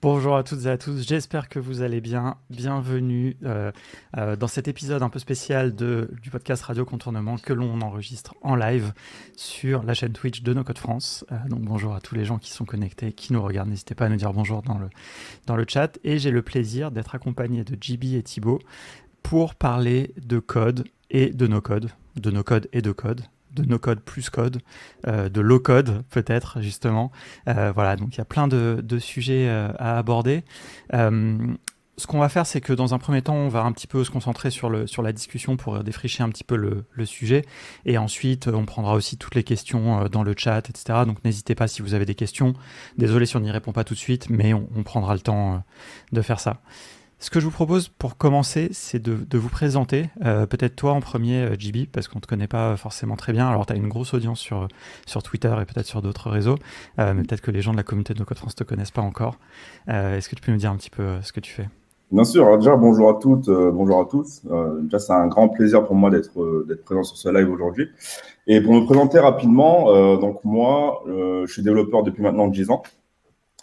Bonjour à toutes et à tous, j'espère que vous allez bien. Bienvenue dans cet épisode un peu spécial du podcast Radio Contournement que l'on enregistre en live sur la chaîne Twitch de No Code France. Donc bonjour à tous les gens qui sont connectés, qui nous regardent. N'hésitez pas à nous dire bonjour dans le chat. Et j'ai le plaisir d'être accompagné de JB et Thibaut pour parler de code et de no code, de no code et de code, de no code plus code, de low code peut-être justement. Voilà, donc il y a plein de sujets à aborder. Ce qu'on va faire, c'est que dans un premier temps, on va un petit peu se concentrer sur la discussion pour défricher un petit peu le sujet. Et ensuite, on prendra aussi toutes les questions dans le chat, etc. Donc n'hésitez pas si vous avez des questions. Désolé si on n'y répond pas tout de suite, mais on prendra le temps de faire ça. Ce que je vous propose pour commencer, c'est de vous présenter. Peut-être toi en premier, JB, parce qu'on ne te connaît pas forcément très bien. Alors, tu as une grosse audience sur Twitter et peut-être sur d'autres réseaux, mais peut-être que les gens de la communauté de No Code France ne te connaissent pas encore. Est-ce que tu peux nous dire un petit peu ce que tu fais? Bien sûr, alors déjà bonjour à toutes, bonjour à tous. Déjà c'est un grand plaisir pour moi d'être présent sur ce live aujourd'hui. Et pour me présenter rapidement, donc moi je suis développeur depuis maintenant 10 ans.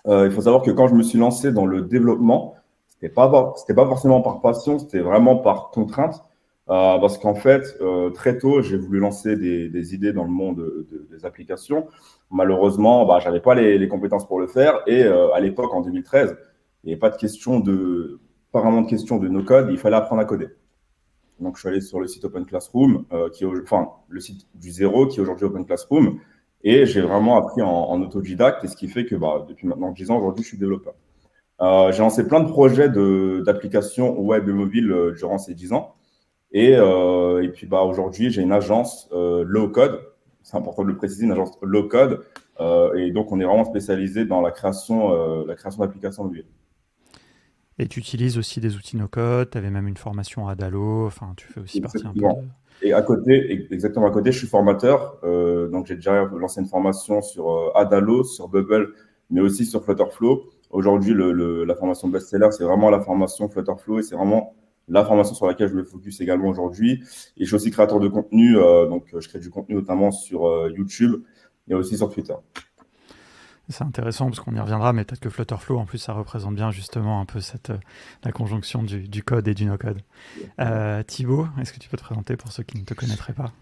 Il faut savoir que quand je me suis lancé dans le développement, c'était pas forcément par passion, c'était vraiment par contrainte. Parce qu'en fait, très tôt, j'ai voulu lancer des idées dans le monde des applications. Malheureusement, j'avais pas les compétences pour le faire. Et à l'époque, en 2013, il n'y avait pas vraiment de question de no-code, il fallait apprendre à coder. Donc, je suis allé sur le site Open Classroom, le site du zéro, qui est aujourd'hui Open Classroom, et j'ai vraiment appris en autodidacte, et ce qui fait que depuis maintenant 10 ans, aujourd'hui, je suis développeur. J'ai lancé plein de projets d'applications web et mobile durant ces 10 ans. Et puis aujourd'hui, j'ai une agence low code, c'est important de le préciser, une agence low code, et donc on est vraiment spécialisé dans la création d'applications mobiles. Et tu utilises aussi des outils no-code, tu avais même une formation à Dalo, enfin, tu fais aussi partie un peu de... Exactement. Et à côté, exactement à côté, je suis formateur. Donc, j'ai déjà lancé une formation sur Adalo, sur Bubble, mais aussi sur Flutterflow. Aujourd'hui, la formation best-seller, c'est vraiment la formation Flutterflow et c'est vraiment la formation sur laquelle je me focus également aujourd'hui. Et je suis aussi créateur de contenu. Donc, je crée du contenu notamment sur YouTube et aussi sur Twitter. C'est intéressant parce qu'on y reviendra, mais peut-être que Flutterflow, en plus, ça représente bien justement un peu la conjonction du code et du no-code. Thibaut, est-ce que tu peux te présenter pour ceux qui ne te connaîtraient pas?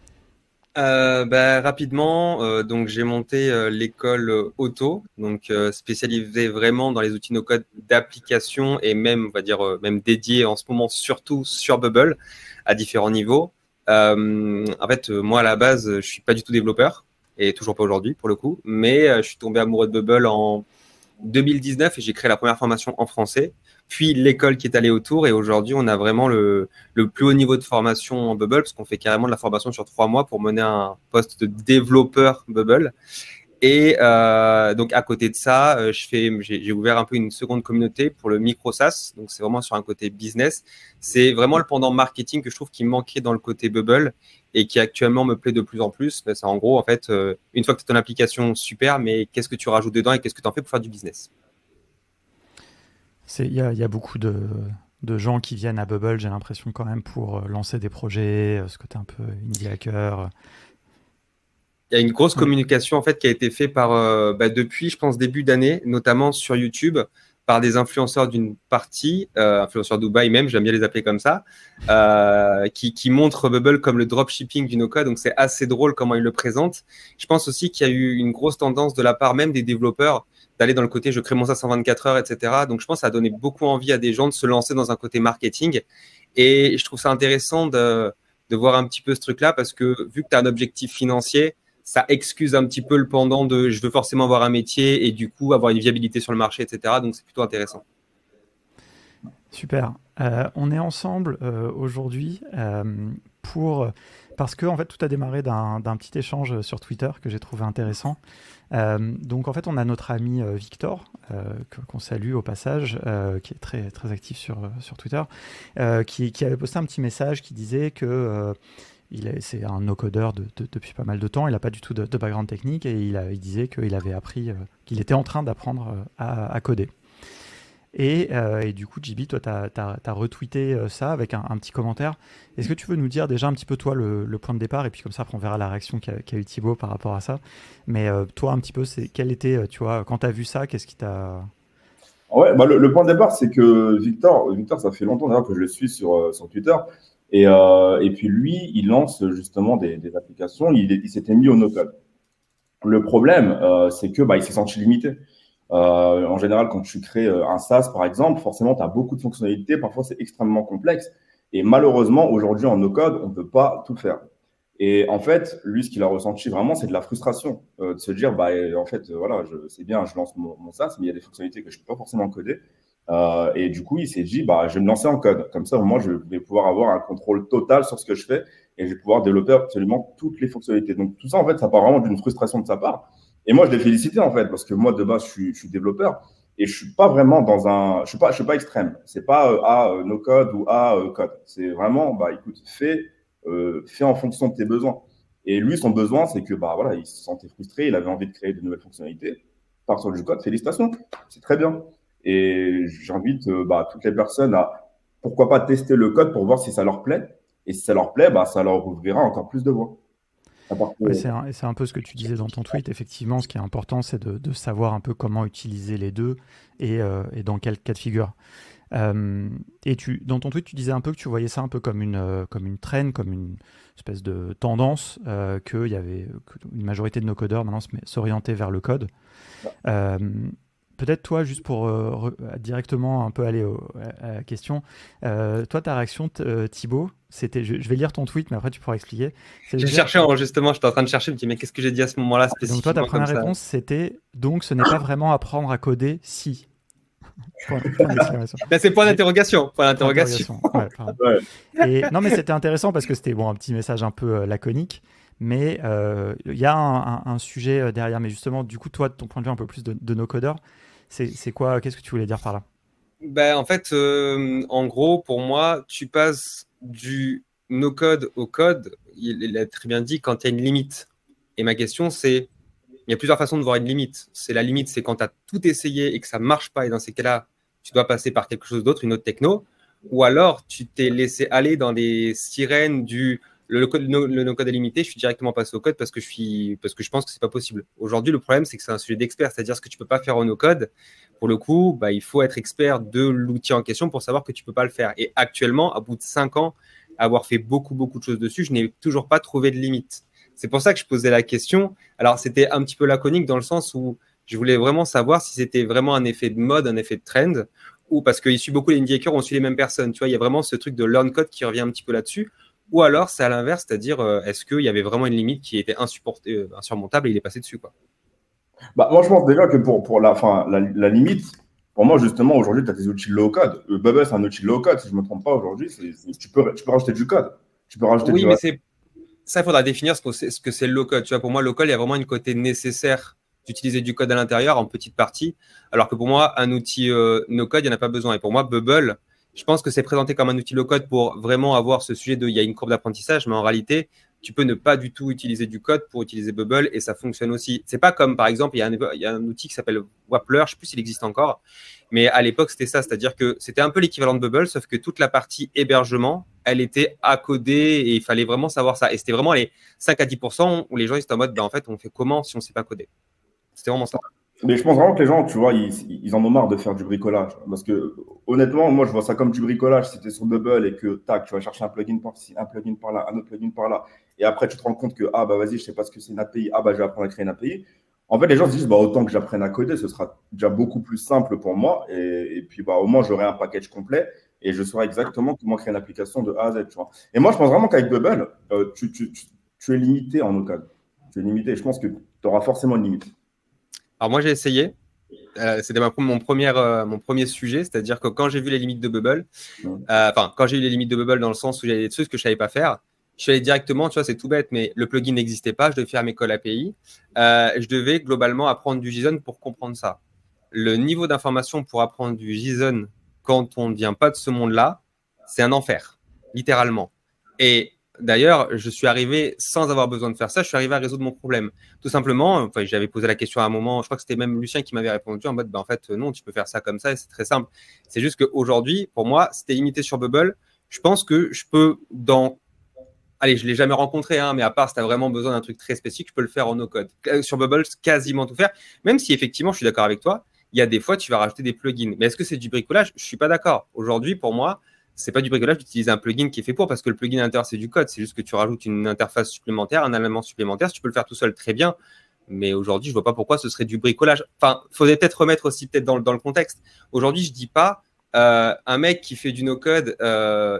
Rapidement, donc j'ai monté l'école auto, donc spécialisée vraiment dans les outils no-code d'application et même, on va dire, même dédié en ce moment surtout sur Bubble à différents niveaux. En fait, moi à la base, je suis pas du tout développeur et toujours pas aujourd'hui pour le coup, mais je suis tombé amoureux de Bubble en 2019 et j'ai créé la première formation en français, puis l'école qui est allée autour. Et aujourd'hui, on a vraiment le plus haut niveau de formation en Bubble parce qu'on fait carrément de la formation sur 3 mois pour mener un poste de développeur Bubble. Et donc à côté de ça, j'ai ouvert un peu une seconde communauté pour le micro SaaS. Donc c'est vraiment sur un côté business. C'est vraiment le pendant marketing que je trouve qui manquait dans le côté Bubble et qui actuellement me plaît de plus en plus. C'est en gros, en fait, une fois que tu as ton application, super, mais qu'est-ce que tu rajoutes dedans et qu'est-ce que tu en fais pour faire du business? Il y a beaucoup de gens qui viennent à Bubble, j'ai l'impression quand même, pour lancer des projets, ce côté un peu indie hacker. Il y a une grosse Oui. communication en fait qui a été faite par depuis, je pense, début d'année, notamment sur YouTube, par des influenceurs d'une partie, influenceurs Dubaï même, j'aime bien les appeler comme ça, qui montrent Bubble comme le dropshipping du no-code. Donc c'est assez drôle comment ils le présentent. Je pense aussi qu'il y a eu une grosse tendance de la part même des développeurs d'aller dans le côté je crée mon SaaS en 24 heures, etc. Donc je pense que ça a donné beaucoup envie à des gens de se lancer dans un côté marketing. Et je trouve ça intéressant de voir un petit peu ce truc-là parce que vu que tu as un objectif financier, ça excuse un petit peu le pendant de je veux forcément avoir un métier et du coup avoir une viabilité sur le marché, etc. Donc c'est plutôt intéressant. Super. On est ensemble aujourd'hui parce que en fait tout a démarré d'un petit échange sur Twitter que j'ai trouvé intéressant. Donc en fait on a notre ami Victor qu'on salue au passage, qui est très très actif sur Twitter, qui avait posté un petit message qui disait que c'est un no-codeur depuis pas mal de temps, il n'a pas du tout de background technique et il disait qu'il avait appris, qu'il était en train d'apprendre à coder. Et du coup, JB, toi, tu as retweeté ça avec un petit commentaire. Est-ce que tu veux nous dire déjà un petit peu, toi, le point de départ, et puis comme ça, après, on verra la réaction qu'a eu Thibaut par rapport à ça. Mais toi, un petit peu, quel était, tu vois, quand tu as vu ça, qu'est-ce qui t'a... Ouais, bah le point de départ, c'est que Victor, ça fait longtemps d'ailleurs que je le suis sur Twitter. Et puis lui, il lance justement des applications. Il s'était mis au no-code. Le problème, c'est que il s'est senti limité. En général, quand tu crées un SaaS, par exemple, forcément, tu as beaucoup de fonctionnalités. Parfois, c'est extrêmement complexe. Et malheureusement, aujourd'hui, en no-code, on ne peut pas tout faire. Et en fait, lui, ce qu'il a ressenti vraiment, c'est de la frustration. De se dire, en fait, voilà, c'est bien, je lance mon SaaS, mais il y a des fonctionnalités que je ne peux pas forcément coder. Et du coup, il s'est dit, je vais me lancer en code. Comme ça, moi, je vais pouvoir avoir un contrôle total sur ce que je fais et je vais pouvoir développer absolument toutes les fonctionnalités. Donc, tout ça, en fait, ça part vraiment d'une frustration de sa part. Et moi, je l'ai félicité, en fait, parce que moi, de base, je suis développeur et je suis pas vraiment je suis pas extrême. C'est pas no code ou code. C'est vraiment, écoute, fais en fonction de tes besoins. Et lui, son besoin, c'est que, voilà, il se sentait frustré, il avait envie de créer de nouvelles fonctionnalités. Part sur du code, félicitations, c'est très bien. Et j'invite toutes les personnes à, pourquoi pas, tester le code pour voir si ça leur plaît. Et si ça leur plaît, ça leur ouvrira encore plus de voies. Ouais, c'est un peu ce que tu disais dans ton tweet. Effectivement, ce qui est important, c'est de savoir un peu comment utiliser les deux et dans quel cas de figure. Et dans ton tweet, tu disais un peu que tu voyais ça un peu comme une trend, comme une espèce de tendance, qu'il y avait une majorité de nos codeurs maintenant s'orienter vers le code. Peut-être toi, juste pour directement un peu aller à la question, toi, ta réaction, Thibaut, c'était, je vais lire ton tweet, mais après tu pourras expliquer. J'ai cherché, justement, j'étais en train de chercher, je me dis, mais qu'est-ce que j'ai dit à ce moment-là spécifiquement? Donc toi, ta première réponse, c'était, donc ce n'est pas vraiment apprendre à coder si. Là, c'est point d'interrogation. Point d'interrogation. Ouais, et, non, mais c'était intéressant parce que c'était un petit message un peu laconique. Mais il y a un sujet derrière. Mais justement, du coup, toi, de ton point de vue un peu plus de nos codeurs, c'est quoi? Qu'est-ce que tu voulais dire par là? En fait, en gros, pour moi, tu passes du no-code au code. Il a très bien dit quand il y a une limite. Et ma question, c'est, il y a plusieurs façons de voir une limite. La limite, c'est quand tu as tout essayé et que ça ne marche pas. Et dans ces cas-là, tu dois passer par quelque chose d'autre, une autre techno. Ou alors, tu t'es laissé aller dans des sirènes le no-code est limité, je suis directement passé au code parce que je pense que c'est pas possible. Aujourd'hui, le problème, c'est que c'est un sujet d'expert, c'est-à-dire ce que tu peux pas faire au no-code. Pour le coup, il faut être expert de l'outil en question pour savoir que tu peux pas le faire. Et actuellement, à bout de 5 ans, avoir fait beaucoup de choses dessus, je n'ai toujours pas trouvé de limite. C'est pour ça que je posais la question. Alors, c'était un petit peu laconique dans le sens où je voulais vraiment savoir si c'était vraiment un effet de mode, un effet de trend, ou parce qu'il suit beaucoup les indicateurs, on suit les mêmes personnes. Tu vois, il y a vraiment ce truc de learn code qui revient un petit peu là-dessus. Ou alors, c'est à l'inverse, c'est-à-dire, est-ce qu'il y avait vraiment une limite qui était insurmontable et il est passé dessus, quoi? Moi, je pense déjà que pour la limite, pour moi, justement, aujourd'hui, tu as des outils low-code. Bubble, c'est un outil low-code, si je ne me trompe pas aujourd'hui. Tu peux rajouter du code. Tu peux rajouter oui, mais ça, il faudra définir ce que c'est le low-code. Tu vois, pour moi, low-code, il y a vraiment une côté nécessaire d'utiliser du code à l'intérieur en petite partie, alors que pour moi, un outil no-code, il n'y en a pas besoin. Et pour moi, Bubble, je pense que c'est présenté comme un outil low-code pour vraiment avoir ce sujet il y a une courbe d'apprentissage, mais en réalité, tu peux ne pas du tout utiliser du code pour utiliser Bubble et ça fonctionne aussi. C'est pas comme, par exemple, il y a un outil qui s'appelle Wappler, je ne sais plus s'il existe encore, mais à l'époque, c'était ça, c'est-à-dire que c'était un peu l'équivalent de Bubble, sauf que toute la partie hébergement, elle était à coder et il fallait vraiment savoir ça. Et c'était vraiment les 5 à 10% où les gens ils étaient en mode, en fait, on fait comment si on ne sait pas coder? C'était vraiment ça. Mais je pense vraiment que les gens, tu vois, ils en ont marre de faire du bricolage. Parce que, honnêtement, moi, je vois ça comme du bricolage. Si tu es sur Bubble et que, tac, tu vas chercher un plugin par-ci, un plugin par-là, un autre plugin par-là. Et après, tu te rends compte que, vas-y, je sais pas ce que c'est une API. Je vais apprendre à créer une API. En fait, les gens se disent, autant que j'apprenne à coder, ce sera déjà beaucoup plus simple pour moi. Et puis, au moins, j'aurai un package complet et je saurai exactement comment créer une application de A à Z, tu vois. Et moi, je pense vraiment qu'avec Bubble, tu es limité en no-code. Tu es limité. Je pense que tu auras forcément une limite. Alors moi, j'ai essayé. C'était mon premier sujet, c'est-à-dire que quand j'ai vu les limites de Bubble, quand j'ai eu les limites de Bubble dans le sens où j'avais des trucs que je ne savais pas faire, je suis allé directement, tu vois, c'est tout bête, mais le plugin n'existait pas, je devais faire mes calls API. Je devais globalement apprendre du JSON pour comprendre ça. Le niveau d'information pour apprendre du JSON quand on ne vient pas de ce monde-là, c'est un enfer, littéralement. Et d'ailleurs, je suis arrivé sans avoir besoin de faire ça, je suis arrivé à résoudre mon problème. Tout simplement, j'avais posé la question à un moment, je crois que c'était même Lucien qui m'avait répondu en mode, en fait, non, tu peux faire ça comme ça et c'est très simple. C'est juste qu'aujourd'hui, pour moi, c'était limité sur Bubble. Je pense que je peux allez, je ne l'ai jamais rencontré, mais à part si tu as vraiment besoin d'un truc très spécifique, je peux le faire en no-code. Sur Bubble, quasiment tout faire, même si effectivement, je suis d'accord avec toi, il y a des fois, tu vas rajouter des plugins. Mais est-ce que c'est du bricolage? Je ne suis pas d'accord. Aujourd'hui, pour moi, ce n'est pas du bricolage d'utiliser un plugin qui est fait pour, parce que le plugin à l'intérieur, c'est du code. C'est juste que tu rajoutes une interface supplémentaire, un élément supplémentaire. Si tu peux le faire tout seul, très bien. Mais aujourd'hui, je ne vois pas pourquoi ce serait du bricolage. Enfin, il faudrait peut-être remettre aussi dans le contexte. Aujourd'hui, je ne dis pas un mec qui fait du no-code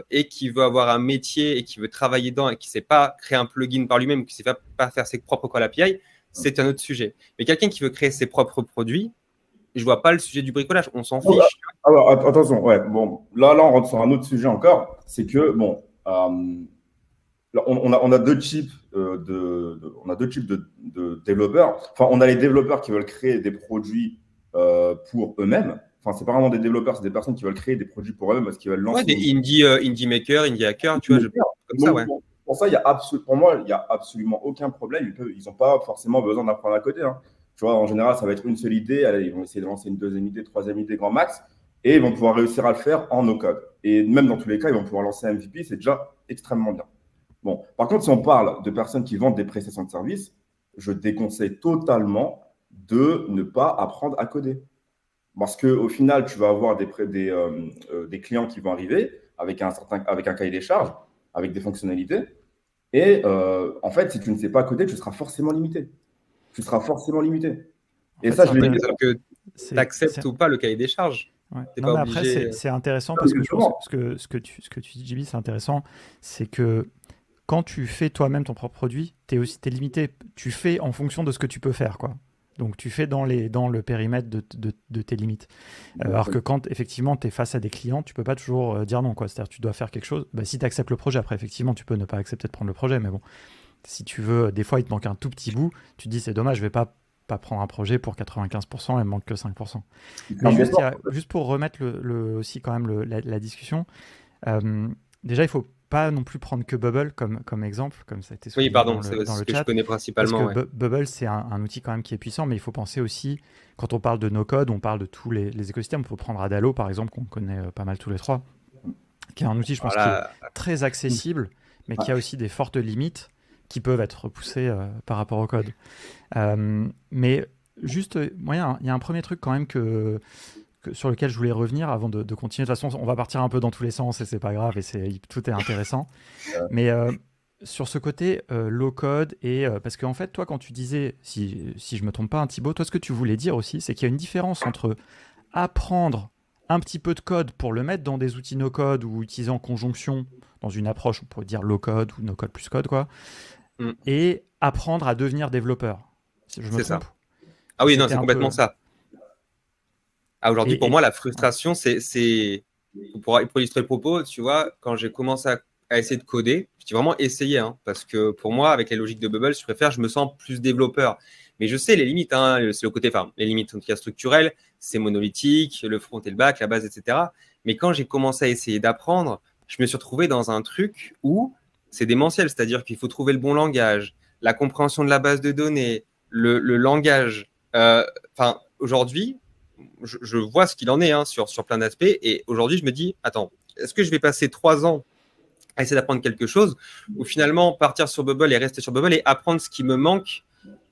et qui veut avoir un métier et qui veut travailler dedans et qui ne sait pas créer un plugin par lui-même, qui ne sait pas faire ses propres call API, c'est un autre sujet. Mais quelqu'un qui veut créer ses propres produits, je ne vois pas le sujet du bricolage. On s'en fiche. Alors, attention, ouais, bon, là, on rentre sur un autre sujet encore. C'est que, bon, on a deux types de développeurs. Enfin, on a les développeurs qui veulent créer des produits pour eux-mêmes. Enfin, c'est pas vraiment des développeurs, c'est des personnes qui veulent créer des produits pour eux-mêmes parce qu'ils veulent lancer. Ouais, des indie makers, indie hackers, tu vois, comme ça, ouais. Pour ça, pour moi, il n'y a absolument aucun problème. Ils n'ont pas forcément besoin d'apprendre à coder. Hein. Tu vois, en général, ça va être une seule idée. Allez, ils vont essayer de lancer une deuxième idée, troisième idée, grand max. Et ils vont pouvoir réussir à le faire en no-code. Et même dans tous les cas, ils vont pouvoir lancer un MVP. C'est déjà extrêmement bien. Bon, par contre, si on parle de personnes qui vendent des prestations de services, je déconseille totalement de ne pas apprendre à coder. Parce qu'au final, tu vas avoir des clients qui vont arriver avec un cahier des charges, avec des fonctionnalités. Et en fait, si tu ne sais pas coder, tu seras forcément limité. Et ça, je l'ai dit. Que tu acceptes ou pas le cahier des charges. Ouais. Non, mais après, c'est intéressant parce que je pense que ce que tu dis, JB, c'est intéressant. C'est que quand tu fais toi-même ton propre produit, tu es limité. Tu fais en fonction de ce que tu peux faire, quoi. Donc, tu fais dans le périmètre de tes limites. Alors que quand, effectivement, tu es face à des clients, tu peux pas toujours dire non, quoi. C'est-à-dire tu dois faire quelque chose. Bah, si tu acceptes le projet, après, effectivement, tu peux ne pas accepter de prendre le projet. Mais bon, si tu veux, des fois, il te manque un tout petit bout. Tu te dis, c'est dommage, je vais pas prendre un projet pour 95%, il me manque que 5%. Mais juste pour remettre aussi quand même la discussion, déjà, il faut pas non plus prendre que Bubble comme exemple, comme ça a été souligné dans le ce que chat. Je connais principalement. Parce que Bubble, c'est un outil quand même qui est puissant, mais il faut penser aussi, quand on parle de no-code, on parle de tous les écosystèmes. Il faut prendre Adalo, par exemple, qu'on connaît pas mal tous les trois, qui est un outil, je pense, qui est très accessible, mais qui a aussi des fortes limites qui peuvent être repoussées par rapport au code. Mais juste, il y a un premier truc quand même sur lequel je voulais revenir avant de continuer. De toute façon, on va partir un peu dans tous les sens et c'est pas grave et tout est intéressant. Mais sur ce côté low code, parce qu'en fait, toi, quand tu disais, si je me trompe pas, Thibaut, toi, ce que tu voulais dire aussi, c'est qu'il y a une différence entre apprendre un petit peu de code pour le mettre dans des outils no code ou utiliser en conjonction dans une approche, on pourrait dire low code ou no code plus code, quoi, et apprendre à devenir développeur. Si je me trompe. Ça. Ah oui, non, c'est complètement ça. Aujourd'hui, pour moi, la frustration, c'est pour illustrer le propos, tu vois, quand j'ai commencé à essayer de coder, j'ai vraiment essayé, hein, parce que pour moi, avec les logiques de Bubble, je me sens plus développeur. Mais je sais les limites, hein, c'est le côté, les limites en tout cas structurelles, c'est monolithique, le front et le back, la base, etc. Mais quand j'ai commencé à essayer d'apprendre, je me suis retrouvé dans un truc où c'est démentiel, c'est-à-dire qu'il faut trouver le bon langage, la compréhension de la base de données, le langage. Aujourd'hui, je vois ce qu'il en est sur plein d'aspects. Et aujourd'hui, je me dis, attends, est-ce que je vais passer 3 ans à essayer d'apprendre quelque chose ou finalement partir sur Bubble et rester sur Bubble et apprendre ce qui me manque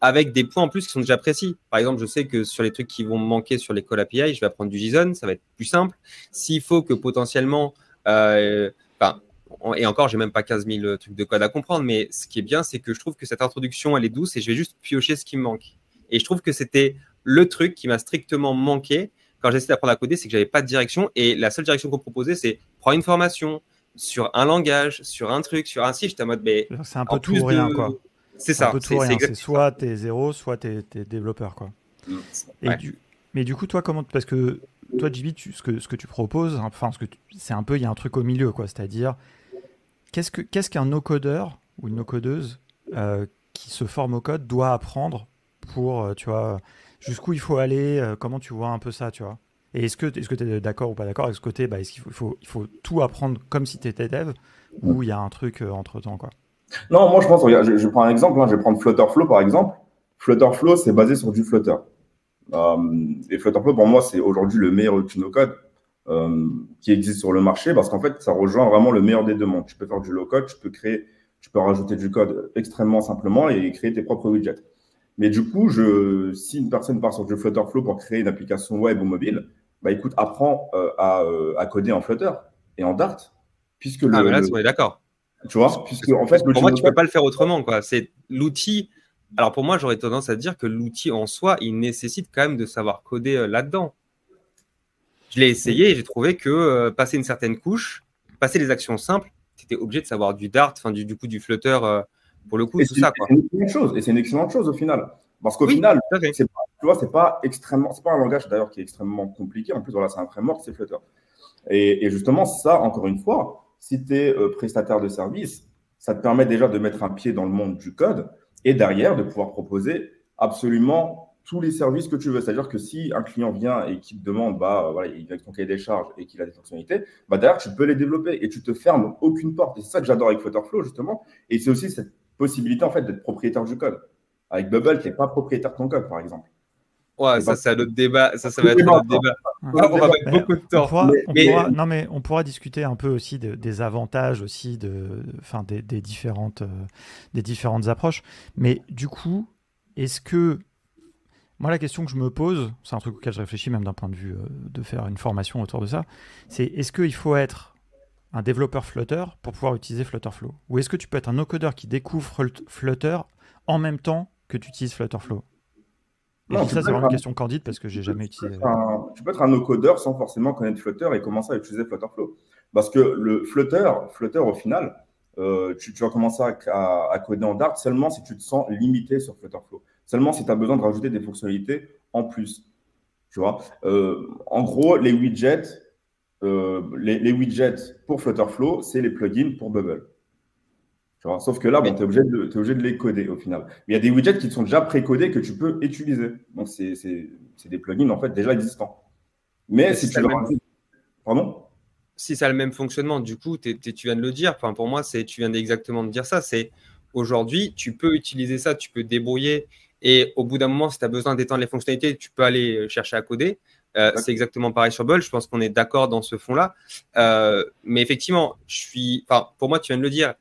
avec des points en plus qui sont déjà précis. Par exemple, je sais que sur les trucs qui vont me manquer sur les call API, je vais apprendre du JSON, ça va être plus simple. S'il faut que potentiellement... et encore, j'ai même pas 15 000 trucs de code à comprendre, mais ce qui est bien, c'est que je trouve que cette introduction, elle est douce et je vais juste piocher ce qui me manque. Et je trouve que c'était le truc qui m'a strictement manqué quand j'essayais d'apprendre à coder, c'est que j'avais pas de direction. Et la seule direction qu'on proposait, c'est prendre une formation sur un langage, sur un truc, sur un site. J'étais en mode, mais c'est un peu tout ou rien, quoi. C'est ça. C'est soit t'es zéro, soit t'es développeur, quoi. Ouais. Mais du coup, toi, parce que toi, JB, ce que tu proposes, c'est un peu, il y a un truc au milieu, quoi. C'est-à-dire, qu'est-ce qu'un no-codeur ou une no-codeuse qui se forme au code doit apprendre pour, tu vois, jusqu'où il faut aller, comment tu vois un peu ça, tu vois. Et est-ce que tu es d'accord ou pas d'accord avec ce côté, est-ce qu'il faut tout apprendre comme si tu étais dev ou il y a un truc entre-temps, quoi. Non, moi je pense, regarde, je prends un exemple, je vais prendre Flutterflow par exemple. Flutterflow, c'est basé sur du Flutter. Et Flutterflow, pour moi, c'est aujourd'hui le meilleur outil no-code qui existe sur le marché parce qu'en fait, ça rejoint vraiment le meilleur des deux mondes. Tu peux faire du low-code, tu peux rajouter du code extrêmement simplement et créer tes propres widgets. Mais du coup, si une personne part sur du Flutterflow pour créer une application web ou mobile, bah écoute, apprends à coder en Flutter et en Dart, puisque Ah, mais là, on est d'accord. tu vois, puisque en fait, pour moi, tu peux pas le faire autrement, quoi. C'est l'outil. Alors pour moi, j'aurais tendance à dire que l'outil en soi, il nécessite quand même de savoir coder là-dedans. Je l'ai essayé et j'ai trouvé que passer une certaine couche, passer les actions simples, tu étais obligé de savoir du Dart, enfin du coup du Flutter pour le coup, et tout ça, quoi. C'est une excellente chose, et c'est une excellente chose au final. Parce qu'au Oui, final, tout à fait. tu vois, c'est pas un langage d'ailleurs qui est extrêmement compliqué. En plus, voilà, c'est un framework, c'est Flutter. Et justement, ça, encore une fois, si tu es prestataire de service, ça te permet déjà de mettre un pied dans le monde du code et derrière de pouvoir proposer absolument tous les services que tu veux. C'est-à-dire que si un client vient et qu'il te demande, voilà, il vient avec ton cahier des charges et qu'il a des fonctionnalités, derrière, tu peux les développer et tu te fermes aucune porte. Et c'est ça que j'adore avec Flutterflow, justement. Et c'est aussi cette possibilité, en fait, d'être propriétaire du code. Avec Bubble, tu n'es pas propriétaire de ton code, par exemple. Ouais, ça, c'est un autre débat. Ça va être un autre débat. Ouais. On va mettre beaucoup de temps. On pourra discuter un peu aussi des avantages aussi des différentes approches. Mais du coup, est-ce que moi la question que je me pose, c'est un truc auquel je réfléchis même d'un point de vue de faire une formation autour de ça, c'est est-ce qu'il faut être un développeur Flutter pour pouvoir utiliser Flutterflow, ou est-ce que tu peux être un no-codeur qui découvre Flutter en même temps que tu utilises Flutterflow? Non, ça, c'est vraiment une question candide parce que j'ai jamais utilisé. Tu peux être un no-codeur sans forcément connaître Flutter et commencer à utiliser Flutterflow. Parce que le Flutter au final, tu vas commencer à coder en Dart seulement si tu te sens limité sur Flutterflow. Seulement si tu as besoin de rajouter des fonctionnalités en plus. Tu vois, en gros, les widgets pour Flutterflow, c'est les plugins pour Bubble. Tu vois, sauf que là, tu es obligé de les coder au final. Mais il y a des widgets qui sont déjà pré-codés que tu peux utiliser. Donc, c'est des plugins en fait déjà existants. Mais si tu veux Pardon ? Si ça a le même fonctionnement, du coup, tu viens de le dire. Enfin, pour moi, tu viens exactement de dire ça. C'est aujourd'hui, tu peux utiliser ça, tu peux te débrouiller. Et au bout d'un moment, si tu as besoin d'étendre les fonctionnalités, tu peux aller chercher à coder. C'est exactement pareil sur Bubble. Je pense qu'on est d'accord dans ce fond-là. Mais effectivement, pour moi, tu viens de le dire.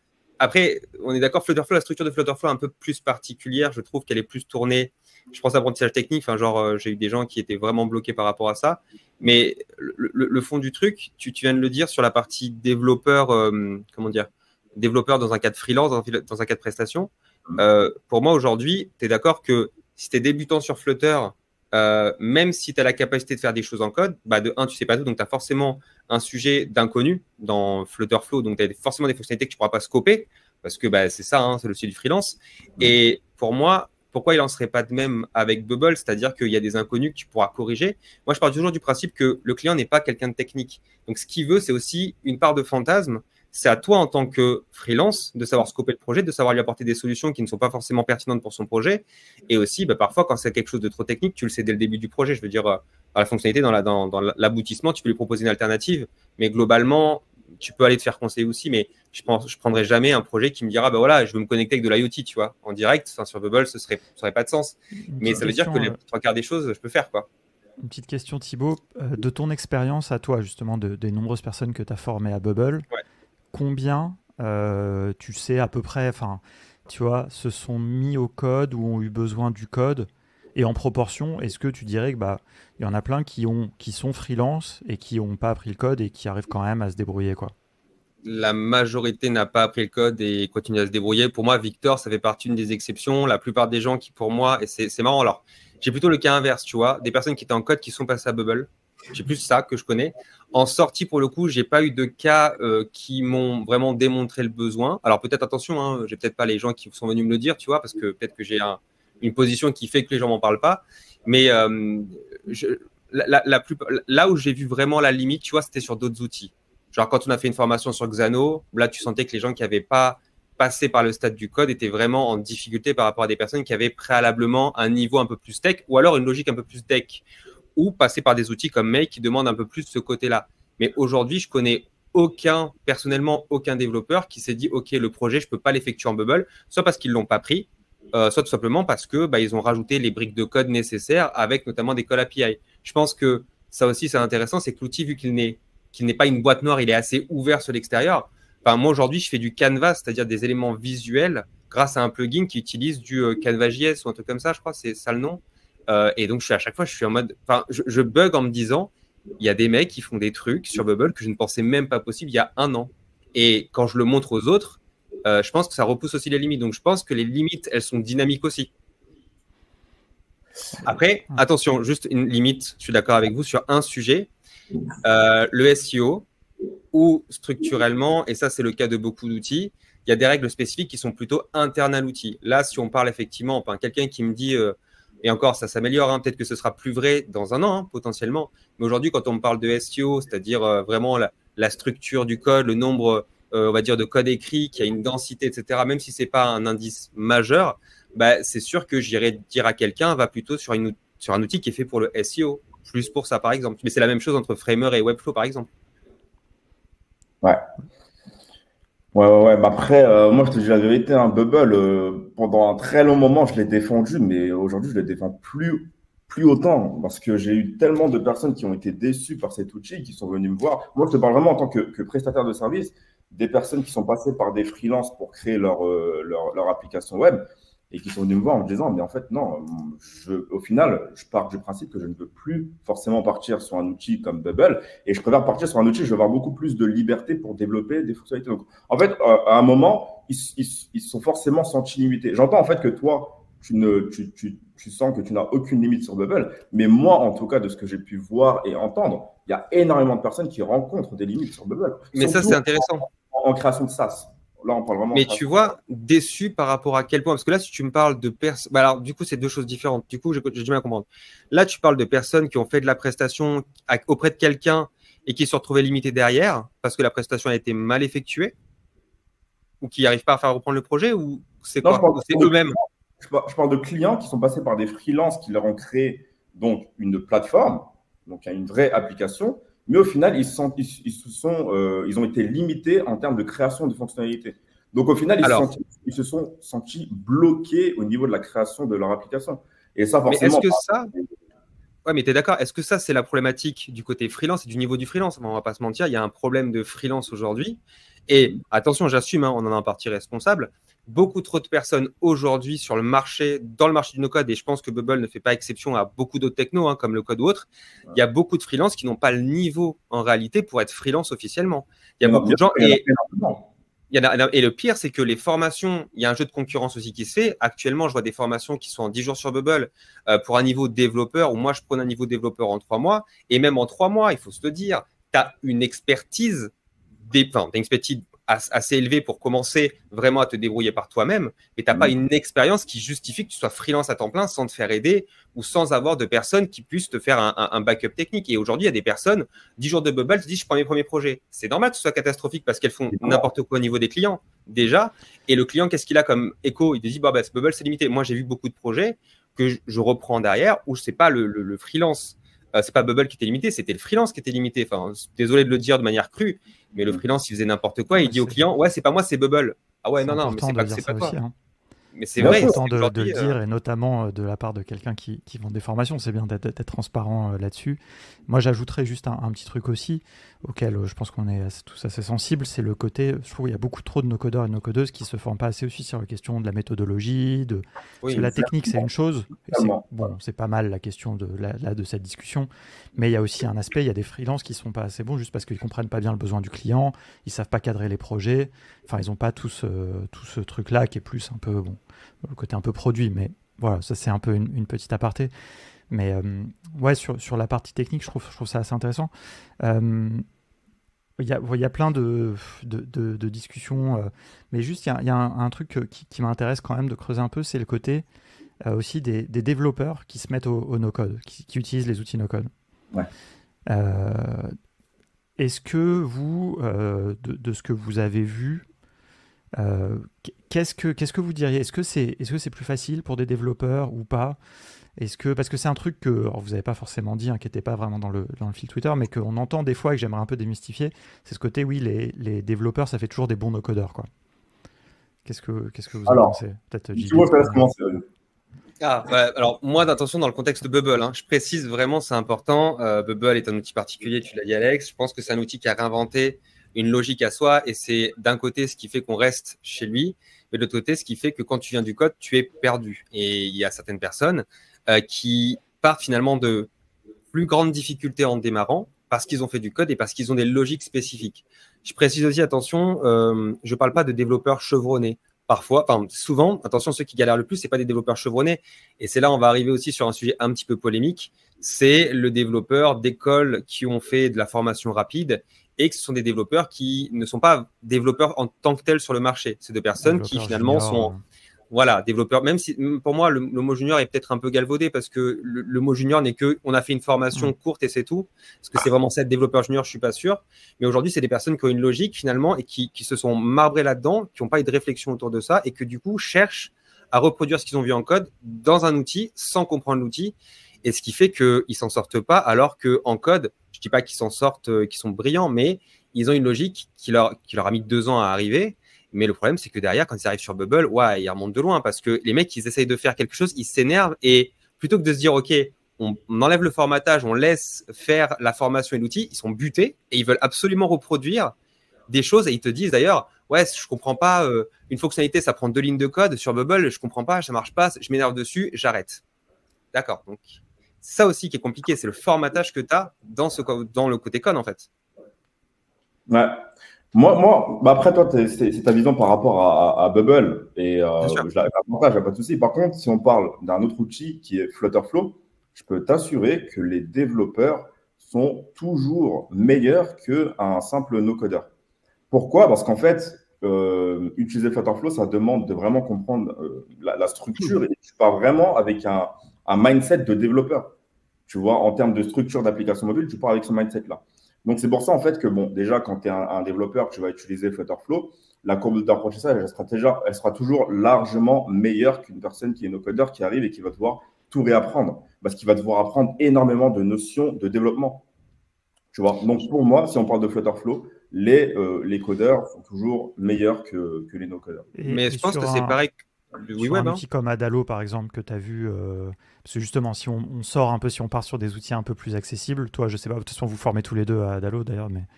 Après, on est d'accord, Flutterflow, la structure de Flutterflow est un peu plus particulière. Je trouve qu'elle est plus tournée, je pense, à apprentissage technique. Enfin, j'ai eu des gens qui étaient vraiment bloqués par rapport à ça. Mais le fond du truc, tu viens de le dire sur la partie développeur, développeur dans un cadre freelance, dans un cadre prestation. Pour moi, aujourd'hui, tu es d'accord que si tu es débutant sur Flutter, même si tu as la capacité de faire des choses en code, de un, tu sais pas tout, donc tu as forcément un sujet d'inconnu dans Flutterflow, donc tu as forcément des fonctionnalités que tu ne pourras pas scoper, parce que c'est ça, hein, c'est le sujet du freelance. Et pour moi, pourquoi il n'en serait pas de même avec Bubble? C'est-à-dire qu'il y a des inconnus que tu pourras corriger. Moi, je pars toujours du principe que le client n'est pas quelqu'un de technique. Donc, ce qu'il veut, c'est aussi une part de fantasme. C'est à toi, en tant que freelance, de savoir scoper le projet, de savoir lui apporter des solutions qui ne sont pas forcément pertinentes pour son projet. Et aussi, parfois, quand c'est quelque chose de trop technique, tu le sais dès le début du projet. Je veux dire, dans la fonctionnalité, dans l'aboutissement, tu peux lui proposer une alternative. Mais globalement, tu peux aller te faire conseiller aussi, mais je prendrai jamais un projet qui me dira, voilà, je veux me connecter avec de l'IoT, tu vois, en direct. Sur Bubble, ça aurait pas de sens. Mais ça veut dire que les trois quarts des choses, je peux faire, quoi. Une petite question, Thibaut. De ton expérience à toi, justement, des nombreuses personnes que tu as formées à Bubble, combien, tu sais à peu près, tu vois, se sont mis au code ou ont eu besoin du code? Et en proportion, est-ce que tu dirais que y en a plein qui sont freelance et qui n'ont pas appris le code et qui arrivent quand même à se débrouiller, quoi? La majorité n'a pas appris le code et continue à se débrouiller. Pour moi, Victor, ça fait partie des exceptions. La plupart des gens qui, pour moi, et c'est marrant, alors, j'ai plutôt le cas inverse, tu vois, des personnes qui étaient en code qui sont passées à Bubble. J'ai plus ça que je connais. En sortie, pour le coup, j'ai pas eu de cas qui m'ont vraiment démontré le besoin. Alors, peut-être, attention, hein, j'ai peut-être pas les gens qui sont venus me le dire, tu vois, parce que peut-être que j'ai une position qui fait que les gens m'en parlent pas. Mais là où j'ai vu vraiment la limite, tu vois, c'était sur d'autres outils. Genre, quand on a fait une formation sur Xano, là, tu sentais que les gens qui n'avaient pas passé par le stade du code étaient vraiment en difficulté par rapport à des personnes qui avaient préalablement un niveau un peu plus tech ou alors une logique un peu plus tech ou passer par des outils comme Make qui demandent un peu plus ce côté-là. Mais aujourd'hui, je connais personnellement aucun développeur qui s'est dit « Ok, le projet, je ne peux pas l'effectuer en Bubble », soit parce qu'ils ne l'ont pas pris, soit tout simplement parce que ils ont rajouté les briques de code nécessaires avec notamment des calls API. Je pense que ça aussi, c'est intéressant, c'est que l'outil, vu qu'il n'est pas une boîte noire, il est assez ouvert sur l'extérieur. Enfin, moi, aujourd'hui, je fais du Canvas, c'est-à-dire des éléments visuels grâce à un plugin qui utilise du Canvas.js ou un truc comme ça, je crois, c'est ça le nom. Et donc, à chaque fois, je suis en mode… Enfin, je bug en me disant, il y a des mecs qui font des trucs sur Bubble que je ne pensais même pas possible il y a un an. Et quand je le montre aux autres, je pense que ça repousse aussi les limites. Donc, je pense que les limites, elles sont dynamiques aussi. Après, attention, juste une limite, je suis d'accord avec vous sur un sujet. Le SEO, ou structurellement, et ça c'est le cas de beaucoup d'outils, il y a des règles spécifiques qui sont plutôt internes à l'outil. Là, si on parle effectivement, enfin, quelqu'un qui me dit, et encore ça s'améliore, hein, peut-être que ce sera plus vrai dans un an, hein, potentiellement, mais aujourd'hui quand on me parle de SEO, c'est-à-dire vraiment la structure du code, le nombre, on va dire, de code écrit, qui a une densité, etc., même si ce n'est pas un indice majeur, bah, c'est sûr que j'irai dire à quelqu'un, va plutôt sur un outil qui est fait pour le SEO, plus pour ça par exemple. Mais c'est la même chose entre Framer et Webflow par exemple. Ouais. Mais après, moi, je te dis la vérité, hein, Bubble, pendant un très long moment, je l'ai défendu, mais aujourd'hui, je ne le défends plus autant parce que j'ai eu tellement de personnes qui ont été déçues par cet outil, qui sont venues me voir. Moi, je te parle vraiment en tant que prestataire de service, des personnes qui sont passées par des freelances pour créer leur application web et qui sont venues me voir en me disant, mais en fait, non, au final, je pars du principe que je ne veux plus forcément partir sur un outil comme Bubble et je préfère partir sur un outil, je veux avoir beaucoup plus de liberté pour développer des fonctionnalités. Donc, en fait, à un moment, ils sont forcément sentis limités. J'entends en fait que toi, tu sens que tu n'as aucune limite sur Bubble, mais moi, en tout cas, de ce que j'ai pu voir et entendre, il y a énormément de personnes qui rencontrent des limites sur Bubble. Mais ça, c'est intéressant. En création de SaaS. Là, on parle vraiment. Mais tu vois, déçu par rapport à quel point? Parce que là, si tu me parles de personnes… Bah alors, du coup, c'est deux choses différentes. Du coup, j'ai du mal à comprendre. Là, tu parles de personnes qui ont fait de la prestation auprès de quelqu'un et qui se sont retrouvées limitées derrière parce que la prestation a été mal effectuée ou qui n'arrivent pas à faire reprendre le projet, ou c'est quoi? C'est eux-mêmes? Je parle de clients qui sont passés par des freelances qui leur ont créé donc une plateforme, donc une vraie application, mais au final, ils ont été limités en termes de création de fonctionnalités. Donc, au final, ils se sont sentis bloqués au niveau de la création de leur application. Et ça, forcément… Mais est-ce que ça… Ouais, mais tu es d'accord, est-ce que ça, c'est la problématique du côté freelance et du niveau du freelance? On ne va pas se mentir, il y a un problème de freelance aujourd'hui. Et attention, j'assume, hein, on en est en partie responsable. Beaucoup trop de personnes aujourd'hui dans le marché du no-code, et je pense que Bubble ne fait pas exception à beaucoup d'autres technos, hein, comme le code ou autre, il y a beaucoup de freelances qui n'ont pas le niveau en réalité pour être freelance officiellement. Il y a beaucoup de gens… Et le pire, c'est que les formations, il y a un jeu de concurrence aussi qui se fait. Actuellement, je vois des formations qui sont en 10 jours sur Bubble pour un niveau développeur, où moi, je prends un niveau développeur en 3 mois. Et même en 3 mois, il faut se le dire, tu as une expertise assez élevée pour commencer vraiment à te débrouiller par toi-même, mais tu n'as pas une expérience qui justifie que tu sois freelance à temps plein sans te faire aider ou sans avoir de personnes qui puissent te faire un backup technique. Et aujourd'hui, il y a des personnes, 10 jours de Bubble, tu dis, je prends mes premiers projets. C'est normal que ce soit catastrophique parce qu'elles font n'importe quoi au niveau des clients, déjà. Et le client, qu'est-ce qu'il a comme écho? Il te dit, ce Bubble, c'est limité. Moi, j'ai vu beaucoup de projets que je reprends derrière où ce n'est pas le freelance. C'est pas Bubble qui était limité, c'était le freelance qui était limité. Enfin, désolé de le dire de manière crue, mais le freelance, il faisait n'importe quoi. Il dit au client, ouais, c'est pas moi, c'est Bubble. Ah ouais, non, mais c'est pas toi. Hein. Mais c'est vrai. C'est important de le dire, et notamment de la part de quelqu'un qui vend des formations. C'est bien d'être transparent là-dessus. Moi, j'ajouterais juste un petit truc aussi, auquel je pense qu'on est tous assez sensibles, c'est le côté, je trouve qu'il y a beaucoup trop de no-codeurs et de no-codeuses qui se forment pas assez aussi sur la question de la méthodologie, parce que la technique, c'est une chose. C'est pas mal la question de cette discussion, mais il y a aussi un aspect, il y a des freelances qui sont pas assez bons juste parce qu'ils comprennent pas bien le besoin du client, ils savent pas cadrer les projets, enfin, ils ont pas tout ce truc-là qui est plus un peu, le côté un peu produit, mais voilà, ça c'est un peu une petite aparté. Mais ouais, sur la partie technique, je trouve ça assez intéressant. Il y a plein de discussions, mais juste il y a un truc qui m'intéresse quand même de creuser un peu, c'est le côté aussi des développeurs qui se mettent au no-code, qui utilisent les outils no-code. Ouais. Est-ce que vous, de ce que vous avez vu, qu'est-ce que vous diriez? Est-ce que c'est plus facile pour des développeurs ou pas? Parce que c'est un truc que vous n'avez pas forcément dit, qui n'était pas vraiment dans le fil Twitter, mais qu'on entend des fois et que j'aimerais un peu démystifier, c'est ce côté, oui, les développeurs, ça fait toujours des bons no-codeurs, quoi. Qu'est-ce que vous en pensez? Peut-être tu vois, je te laisse commencer. Alors, moi, d'attention dans le contexte de Bubble, je précise vraiment, c'est important. Bubble est un outil particulier, tu l'as dit, Alex. Je pense que c'est un outil qui a réinventé une logique à soi et c'est d'un côté ce qui fait qu'on reste chez lui, mais de l'autre côté ce qui fait que quand tu viens du code, tu es perdu. Et il y a certaines personnes qui partent finalement de plus grandes difficultés en démarrant parce qu'ils ont fait du code et parce qu'ils ont des logiques spécifiques. Je précise aussi, attention, je ne parle pas de développeurs chevronnés. Parfois, enfin souvent, attention, ceux qui galèrent le plus, ce n'est pas des développeurs chevronnés. Et c'est là on va arriver aussi sur un sujet un petit peu polémique. C'est le développeur d'écoles qui ont fait de la formation rapide et que ce sont des développeurs qui ne sont pas développeurs en tant que tels sur le marché. C'est des personnes qui finalement sont... Voilà, développeur, même si pour moi, le mot junior est peut-être un peu galvaudé parce que le mot junior n'est que, on a fait une formation courte et c'est tout. Est-ce que c'est vraiment ça, développeur junior? Je suis pas sûr. Mais aujourd'hui, c'est des personnes qui ont une logique finalement et qui se sont marbrées là-dedans, qui n'ont pas eu de réflexion autour de ça et que du coup cherchent à reproduire ce qu'ils ont vu en code dans un outil sans comprendre l'outil. Et ce qui fait qu'ils s'en sortent pas alors qu'en code, je dis pas qu'ils s'en sortent, qu'ils sont brillants, mais ils ont une logique qui leur a mis 2 ans à arriver. Mais le problème, c'est que derrière, quand ils arrivent sur Bubble, ouais, ils remontent de loin parce que les mecs, ils essayent de faire quelque chose, ils s'énervent et plutôt que de se dire, OK, on enlève le formatage, on laisse faire la formation et l'outil, ils sont butés et ils veulent absolument reproduire des choses et ils te disent d'ailleurs, ouais, je comprends pas, une fonctionnalité, ça prend 2 lignes de code sur Bubble, je comprends pas, ça marche pas, je m'énerve dessus, j'arrête. D'accord. Donc, c'est ça aussi qui est compliqué, c'est le formatage que tu as dans le côté code en fait. Ouais. Moi, bah après, toi, c'est ta vision par rapport à Bubble et je la partage, pas de souci. Par contre, si on parle d'un autre outil qui est Flutterflow, je peux t'assurer que les développeurs sont toujours meilleurs qu'un simple no-codeur. Pourquoi? Parce qu'en fait, utiliser Flutterflow, ça demande de vraiment comprendre la structure et tu pars vraiment avec un mindset de développeur. Tu vois, en termes de structure d'application mobile, tu pars avec ce mindset-là. Donc, c'est pour ça, en fait, que, bon, déjà, quand tu es un développeur, tu vas utiliser Flutterflow, la courbe d'apprentissage, elle sera toujours largement meilleure qu'une personne qui est no-codeur, qui arrive et qui va devoir tout réapprendre. Parce qu'il va devoir apprendre énormément de notions de développement. Tu vois. Donc, pour moi, si on parle de Flutterflow, les codeurs sont toujours meilleurs que les no-codeurs. Mais je pense que c'est pareil. Sur un outil comme Adalo, par exemple, que tu as vu, parce que justement, si on sort un peu, si on part sur des outils un peu plus accessibles, toi, je sais pas, de toute façon, vous formez tous les deux à Adalo d'ailleurs, mais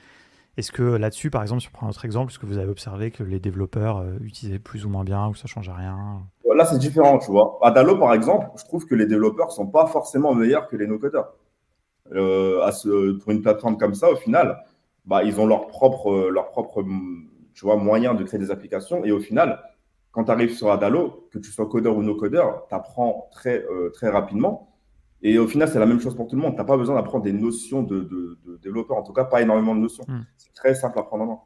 est-ce que là-dessus, par exemple, si on prend un autre exemple, est-ce que vous avez observé que les développeurs utilisaient plus ou moins bien ou ça changeait rien? Là, c'est différent, tu vois. Adalo, par exemple, je trouve que les développeurs ne sont pas forcément meilleurs que les no-codeurs. Pour une plateforme comme ça, au final, bah, ils ont leur propre tu vois, moyen de créer des applications et au final, quand tu arrives sur Adalo, que tu sois codeur ou no-codeur, tu apprends très rapidement. Et au final, c'est la même chose pour tout le monde. Tu n'as pas besoin d'apprendre des notions de développeur, en tout cas, pas énormément de notions. C'est très simple à prendre en main.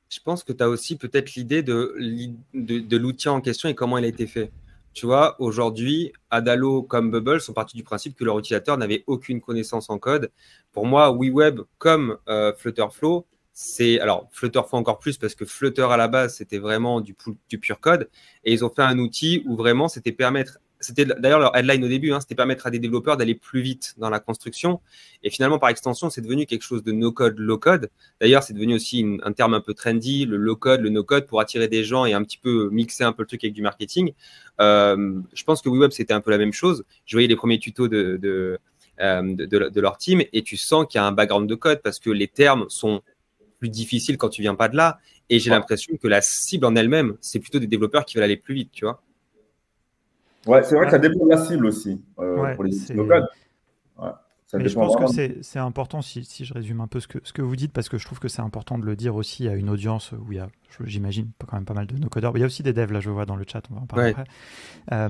Je pense que tu as aussi peut-être l'idée de l'outil en question et comment il a été fait. Tu vois, aujourd'hui, Adalo comme Bubble sont partis du principe que leur utilisateur n'avait aucune connaissance en code. Pour moi, WeWeb comme Flutterflow, alors Flutterflow encore plus parce que Flutter à la base, c'était vraiment du pur code. Et ils ont fait un outil où vraiment c'était d'ailleurs leur headline au début, c'était permettre à des développeurs d'aller plus vite dans la construction. Et finalement, par extension, c'est devenu quelque chose de no-code, low-code. D'ailleurs, c'est devenu aussi un terme un peu trendy, le low-code, le no-code, pour attirer des gens et un petit peu mixer un peu le truc avec du marketing. Je pense que WeWeb, c'était un peu la même chose. Je voyais les premiers tutos de leur team et tu sens qu'il y a un background de code parce que les termes sont plus difficiles quand tu viens pas de là. Et j'ai l'impression que la cible en elle-même, c'est plutôt des développeurs qui veulent aller plus vite, tu vois. Ouais, c'est vrai que ça dépend de la cible aussi pour les no-code. Mais je pense que c'est important, si je résume un peu ce que vous dites, parce que je trouve que c'est important de le dire aussi à une audience où il y a, j'imagine, quand même pas mal de no-codeurs. Il y a aussi des devs, là, je vois dans le chat, on va en parler après.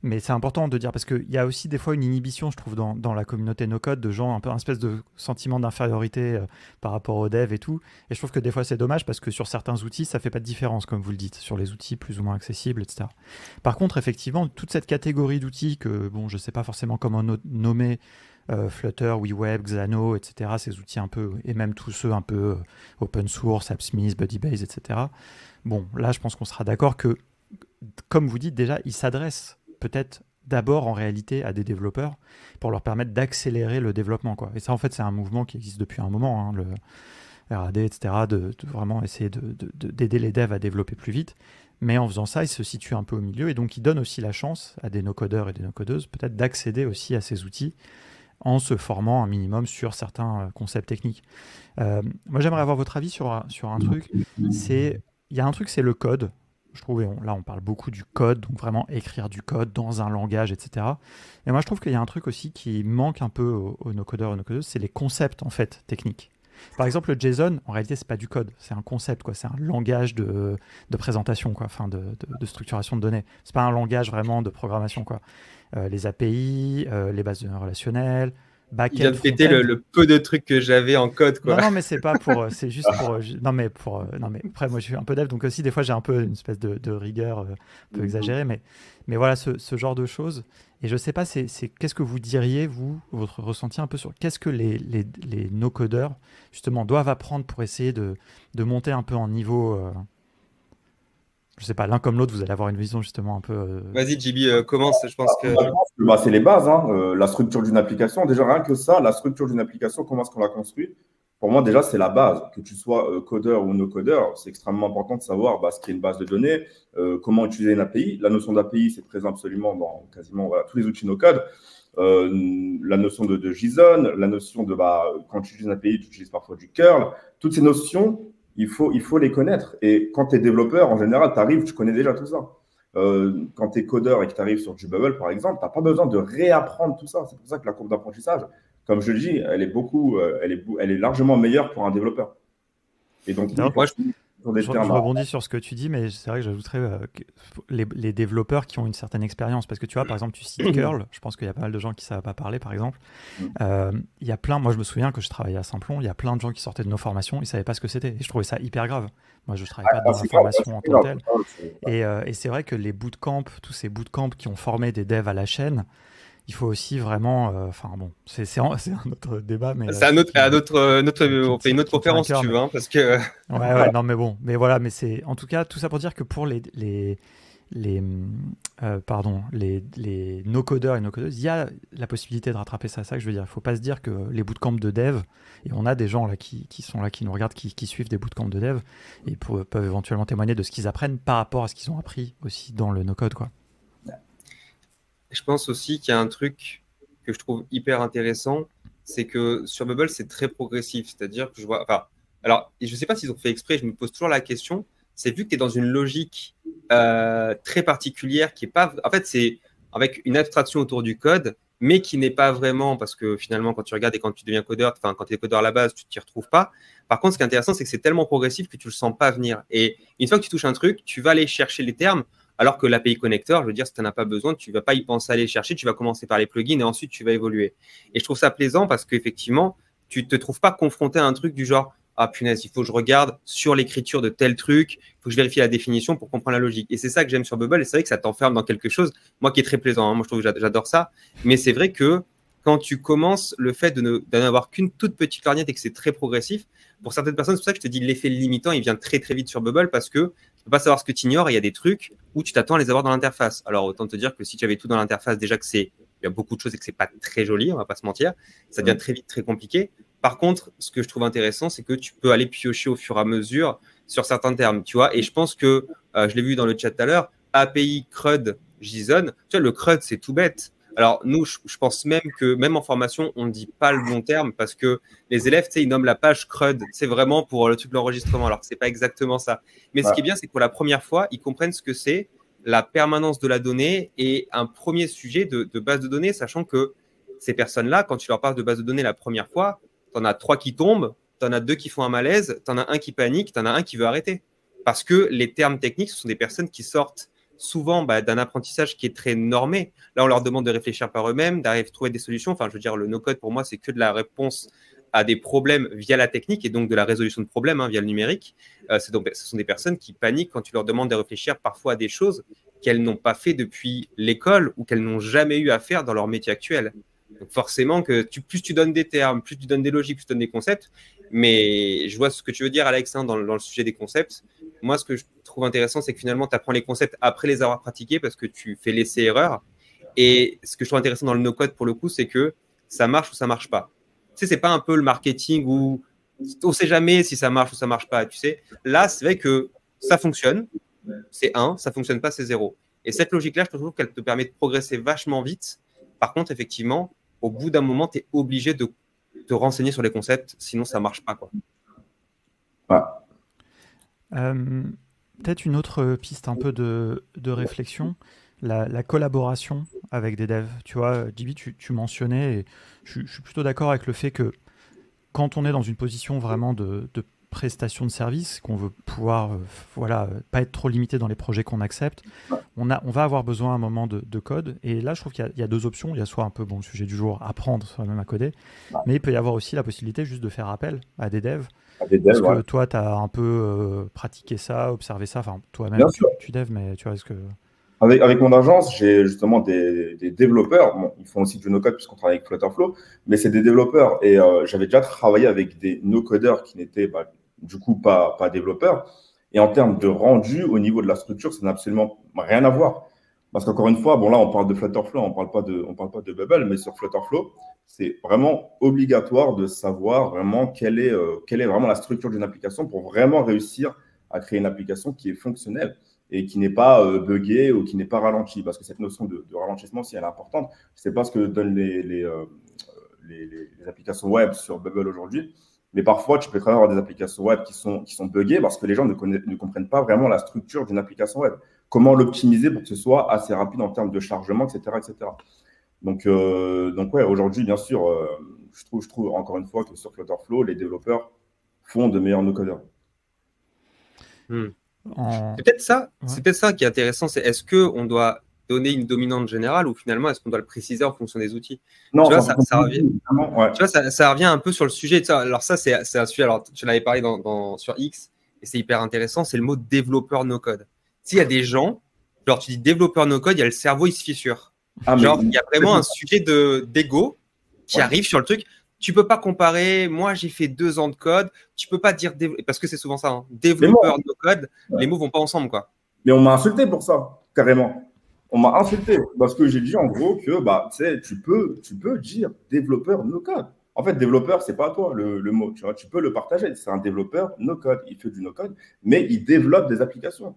Mais c'est important de dire, parce qu'il y a aussi des fois une inhibition, je trouve, dans la communauté no-code, de gens, un peu un espèce de sentiment d'infériorité par rapport aux devs et tout. Et je trouve que des fois, c'est dommage, parce que sur certains outils, ça fait pas de différence, comme vous le dites, sur les outils plus ou moins accessibles, etc. Par contre, effectivement, toute cette catégorie d'outils que, bon, je sais pas forcément comment nommer, Flutter, WeWeb, Xano, etc., ces outils un peu, et même tous ceux un peu open source, AppSmith, BuddyBase, etc. Bon, là, je pense qu'on sera d'accord que, comme vous dites déjà, ils s'adressent peut-être d'abord en réalité à des développeurs pour leur permettre d'accélérer le développement, quoi. Et ça, en fait, c'est un mouvement qui existe depuis un moment, le RAD, etc., de vraiment essayer d'aider les devs à développer plus vite. Mais en faisant ça, ils se situent un peu au milieu et donc ils donnent aussi la chance à des no-codeurs et des no-codeuses peut-être d'accéder aussi à ces outils en se formant un minimum sur certains concepts techniques. Moi, j'aimerais avoir votre avis sur un truc. Il y a un truc, c'est le code. Je trouve, là, on parle beaucoup du code, donc vraiment écrire du code dans un langage, etc. Et moi, je trouve qu'il y a un truc aussi qui manque un peu aux no-codeurs et no-codeuses, c'est les concepts, en fait, techniques. Par exemple, le JSON, en réalité, c'est pas du code, c'est un concept, quoi. C'est un langage de présentation, quoi. Enfin, de structuration de données. C'est pas un langage vraiment de programmation, quoi. Les API, les bases de données relationnelles, back-end, Il vient de péter front-end. le peu de trucs que j'avais en code, quoi. Non, mais c'est pas pour. C'est juste pour. Non, mais après, moi, je suis un peu dev, donc aussi, des fois, j'ai un peu une espèce de rigueur un peu exagérée, mais voilà, ce genre de choses. Et je sais pas, qu'est-ce que vous diriez, vous, votre ressenti un peu sur qu'est-ce que les no-codeurs, justement, doivent apprendre pour essayer de monter un peu en niveau. Je sais pas, l'un comme l'autre, vous allez avoir une vision, justement, un peu. Vas-y, JB, commence. Je pense que. Je pense que, c'est les bases, hein, la structure d'une application. Déjà, rien que ça, la structure d'une application, comment est-ce qu'on la construit? Pour moi, déjà, c'est la base. Que tu sois codeur ou no codeur, c'est extrêmement important de savoir ce qu'est une base de données, comment utiliser une API. La notion d'API, c'est présent absolument dans quasiment tous les outils no code. La notion de JSON, la notion de quand tu utilises une API, tu utilises parfois du curl. Toutes ces notions, il faut les connaître. Et quand tu es développeur, en général, tu arrives, tu connais déjà tout ça. Quand tu es codeur et que tu arrives sur JBubble, par exemple, tu n'as pas besoin de réapprendre tout ça. C'est pour ça que la courbe d'apprentissage, comme je le dis, elle est largement meilleure pour un développeur. Et donc, moi, je rebondis sur ce que tu dis, mais c'est vrai que j'ajouterais les développeurs qui ont une certaine expérience. Parce que tu vois, par exemple, tu cites curl. Je pense qu'il y a pas mal de gens qui ne savent pas parler, par exemple. Il y a plein, moi, je me souviens que je travaillais à Simplon. Il y a plein de gens qui sortaient de nos formations. Ils ne savaient pas ce que c'était. Et je trouvais ça hyper grave. Moi, je ne travaille pas dans la formation en tant que telle. Et c'est vrai que les bootcamps, tous ces bootcamps qui ont formé des devs à la chaîne, il faut aussi vraiment. C'est un autre débat. Mais c'est on fait une autre conférence si tu veux, parce que. Ouais, non, mais bon. Mais voilà, mais c'est. En tout cas, tout ça pour dire que pour les no-codeurs et no-codeuses, il y a la possibilité de rattraper ça. C'est ça que je veux dire. Il ne faut pas se dire que les bootcamps de dev, et on a des gens là qui sont là, qui nous regardent, qui suivent des bootcamps de dev, et peuvent éventuellement témoigner de ce qu'ils apprennent par rapport à ce qu'ils ont appris aussi dans le no-code, quoi. Je pense aussi qu'il y a un truc que je trouve hyper intéressant, c'est que sur Bubble, c'est très progressif. C'est-à-dire que je vois. Enfin, alors, je ne sais pas s'ils ont fait exprès, je me pose toujours la question. C'est vu que tu es dans une logique très particulière qui est pas. En fait, c'est avec une abstraction autour du code, mais qui n'est pas vraiment. Parce que finalement, quand tu regardes et quand tu deviens codeur, enfin, quand tu es codeur à la base, tu ne t'y retrouves pas. Par contre, ce qui est intéressant, c'est que c'est tellement progressif que tu ne le sens pas venir. Et une fois que tu touches un truc, tu vas aller chercher les termes. Alors que l'API connector, je veux dire, si tu n'en as pas besoin, tu ne vas pas y penser à aller chercher, tu vas commencer par les plugins et ensuite tu vas évoluer. Et je trouve ça plaisant parce qu'effectivement, tu ne te trouves pas confronté à un truc du genre « Ah punaise, il faut que je regarde sur l'écriture de tel truc, il faut que je vérifie la définition pour comprendre la logique. » Et c'est ça que j'aime sur Bubble et c'est vrai que ça t'enferme dans quelque chose, moi qui est très plaisant, hein. Moi je trouve que j'adore ça. Mais c'est vrai que quand tu commences le fait de n'avoir qu'une toute petite lorgnette et que c'est très progressif, pour certaines personnes, c'est pour ça que je te dis l'effet limitant, il vient très très vite sur Bubble parce que tu ne peux pas savoir ce que tu ignores et il y a des trucs où tu t'attends à les avoir dans l'interface. Alors autant te dire que si tu avais tout dans l'interface, déjà que il y a beaucoup de choses et que c'est pas très joli, on va pas se mentir, ça devient très vite très compliqué. Par contre, ce que je trouve intéressant, c'est que tu peux aller piocher au fur et à mesure sur certains termes, tu vois. Et je pense que, je l'ai vu dans le chat tout à l'heure, API, CRUD, JSON, tu vois, le CRUD, c'est tout bête. Alors, nous, je pense même que, même en formation, on ne dit pas le bon terme parce que les élèves, tu sais, ils nomment la page CRUD. C'est vraiment pour le truc de l'enregistrement, alors que ce n'est pas exactement ça. Mais ce qui est bien, c'est que pour la première fois, ils comprennent ce que c'est la permanence de la donnée et un premier sujet de base de données, sachant que ces personnes-là, quand tu leur parles de base de données la première fois, tu en as 3 qui tombent, tu en as 2 qui font un malaise, tu en as un qui panique, tu en as un qui veut arrêter. Parce que les termes techniques, ce sont des personnes qui sortent souvent d'un apprentissage qui est très normé. Là, on leur demande de réfléchir par eux-mêmes, d'arriver à trouver des solutions. Enfin, je veux dire, le no-code, pour moi, c'est que de la réponse à des problèmes via la technique et donc de la résolution de problèmes via le numérique. Ce sont des personnes qui paniquent quand tu leur demandes de réfléchir parfois à des choses qu'elles n'ont pas fait depuis l'école ou qu'elles n'ont jamais eu à faire dans leur métier actuel. Donc forcément, plus tu donnes des termes, plus tu donnes des logiques, plus tu donnes des concepts. Mais je vois ce que tu veux dire, Alex, dans le sujet des concepts. Moi, ce que je trouve intéressant, c'est que finalement, tu apprends les concepts après les avoir pratiqués parce que tu fais l'essai-erreur. Et ce que je trouve intéressant dans le no-code, pour le coup, c'est que ça marche ou ça marche pas. Tu sais, c'est pas un peu le marketing où on ne sait jamais si ça marche ou ça marche pas. Tu sais, là, c'est vrai que ça fonctionne, c'est 1, ça fonctionne pas, c'est 0. Et cette logique-là, je trouve qu'elle te permet de progresser vachement vite. Par contre, effectivement, au bout d'un moment, tu es obligé de te renseigner sur les concepts, sinon ça ne marche pas, quoi. Peut-être une autre piste un peu de réflexion, la collaboration avec des devs. Tu vois, JB, tu mentionnais, et je suis plutôt d'accord avec le fait que quand on est dans une position vraiment de prestation de service, qu'on veut pouvoir pas être trop limité dans les projets qu'on accepte, on va avoir besoin à un moment de code. Et là, je trouve qu'il y a deux options. Il y a soit un peu, le sujet du jour, apprendre soi-même à coder, mais il peut y avoir aussi la possibilité juste de faire appel à des devs. Est-ce que toi, tu as un peu pratiqué ça, observé ça, enfin toi-même, tu dev, mais tu vois, est-ce que... Avec mon agence, j'ai justement des développeurs. Bon, ils font aussi du no-code puisqu'on travaille avec Flutterflow, mais c'est des développeurs. Et j'avais déjà travaillé avec des no-codeurs qui n'étaient du coup pas développeurs. Et en termes de rendu, au niveau de la structure, ça n'a absolument rien à voir. Parce qu'encore une fois, bon là, on parle de Flutterflow, on parle pas de Bubble, mais sur Flutterflow, c'est vraiment obligatoire de savoir vraiment quelle est vraiment la structure d'une application pour vraiment réussir à créer une application qui est fonctionnelle et qui n'est pas buggée ou qui n'est pas ralentie. Parce que cette notion de ralentissement, si elle est importante, c'est pas ce que donnent les applications web sur Bubble aujourd'hui. Mais parfois, tu peux très bien avoir des applications web qui sont buggées parce que les gens ne comprennent pas vraiment la structure d'une application web. Comment l'optimiser pour que ce soit assez rapide en termes de chargement, etc. etc. Donc ouais, aujourd'hui, bien sûr, je trouve encore une fois que sur Flutterflow, les développeurs font de meilleurs no-codeurs. C'est peut-être ça qui est intéressant, c'est est-ce qu'on doit donner une dominante générale ou finalement est-ce qu'on doit le préciser en fonction des outils? Non, tu vois, ça revient un peu sur le sujet. Alors ça, c'est un sujet, alors tu l'avais parlé sur X et c'est hyper intéressant, c'est le mot développeur no-code. S'il y a des gens, genre tu dis développeur no-code, il y a le cerveau, il se fissure. Genre, il y a vraiment un sujet d'ego qui arrive sur le truc. Tu peux pas comparer, moi j'ai fait 2 ans de code, tu peux pas dire, parce que c'est souvent ça, hein, développeur no code, les mots vont pas ensemble, quoi. Mais on m'a insulté pour ça, carrément. On m'a insulté parce que j'ai dit en gros que tu peux dire développeur no code. En fait, développeur, c'est pas à toi le mot, tu vois, tu peux le partager. C'est un développeur no code, il fait du no code, mais il développe des applications.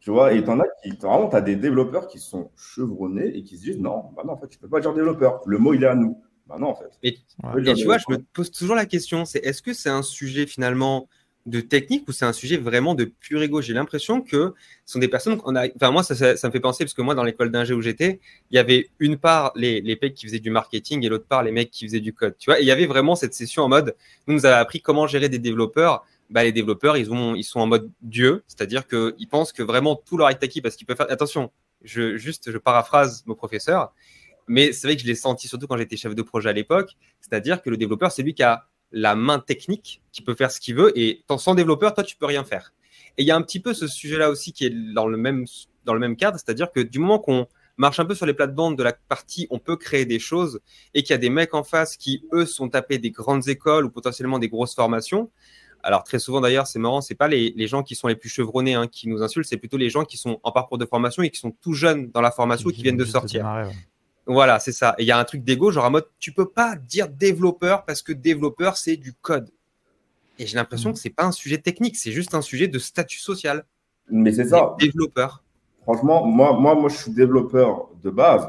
Tu vois, et t'en as vraiment, tu as des développeurs qui sont chevronnés et qui se disent non, en fait, tu peux pas dire développeur. Le mot, il est à nous. Non, en fait. Et tu vois, je me pose toujours la question, c'est est-ce que c'est un sujet finalement de technique ou c'est un sujet vraiment de pur ego? J'ai l'impression que ce sont des personnes enfin moi, ça me fait penser, parce que moi, dans l'école d'ingé où j'étais, il y avait une part les mecs qui faisaient du marketing et l'autre part les mecs qui faisaient du code. Tu vois, et il y avait vraiment cette session en mode, nous avons appris comment gérer des développeurs. Les développeurs, ils sont en mode Dieu, c'est-à-dire qu'ils pensent que vraiment tout leur est acquis parce qu'ils peuvent faire. Attention, je paraphrase mon professeur. Mais c'est vrai que je l'ai senti surtout quand j'étais chef de projet à l'époque, c'est-à-dire que le développeur, c'est lui qui a la main technique, qui peut faire ce qu'il veut, et sans développeur, toi, tu peux rien faire. Et il y a un petit peu ce sujet-là aussi qui est dans le même cadre, c'est-à-dire que du moment qu'on marche un peu sur les plates-bandes de la partie, on peut créer des choses, et qu'il y a des mecs en face qui, eux, sont tapés des grandes écoles ou potentiellement des grosses formations. Alors très souvent d'ailleurs, c'est marrant, c'est pas les gens qui sont les plus chevronnés qui nous insultent, c'est plutôt les gens qui sont en parcours de formation et qui sont tout jeunes dans la formation et qui viennent de sortir. Voilà, c'est ça. Et il y a un truc d'ego, genre en mode, tu peux pas dire développeur parce que développeur, c'est du code. Et j'ai l'impression que c'est pas un sujet technique, c'est juste un sujet de statut social. Mais c'est ça. Développeur. Franchement, moi, je suis développeur de base.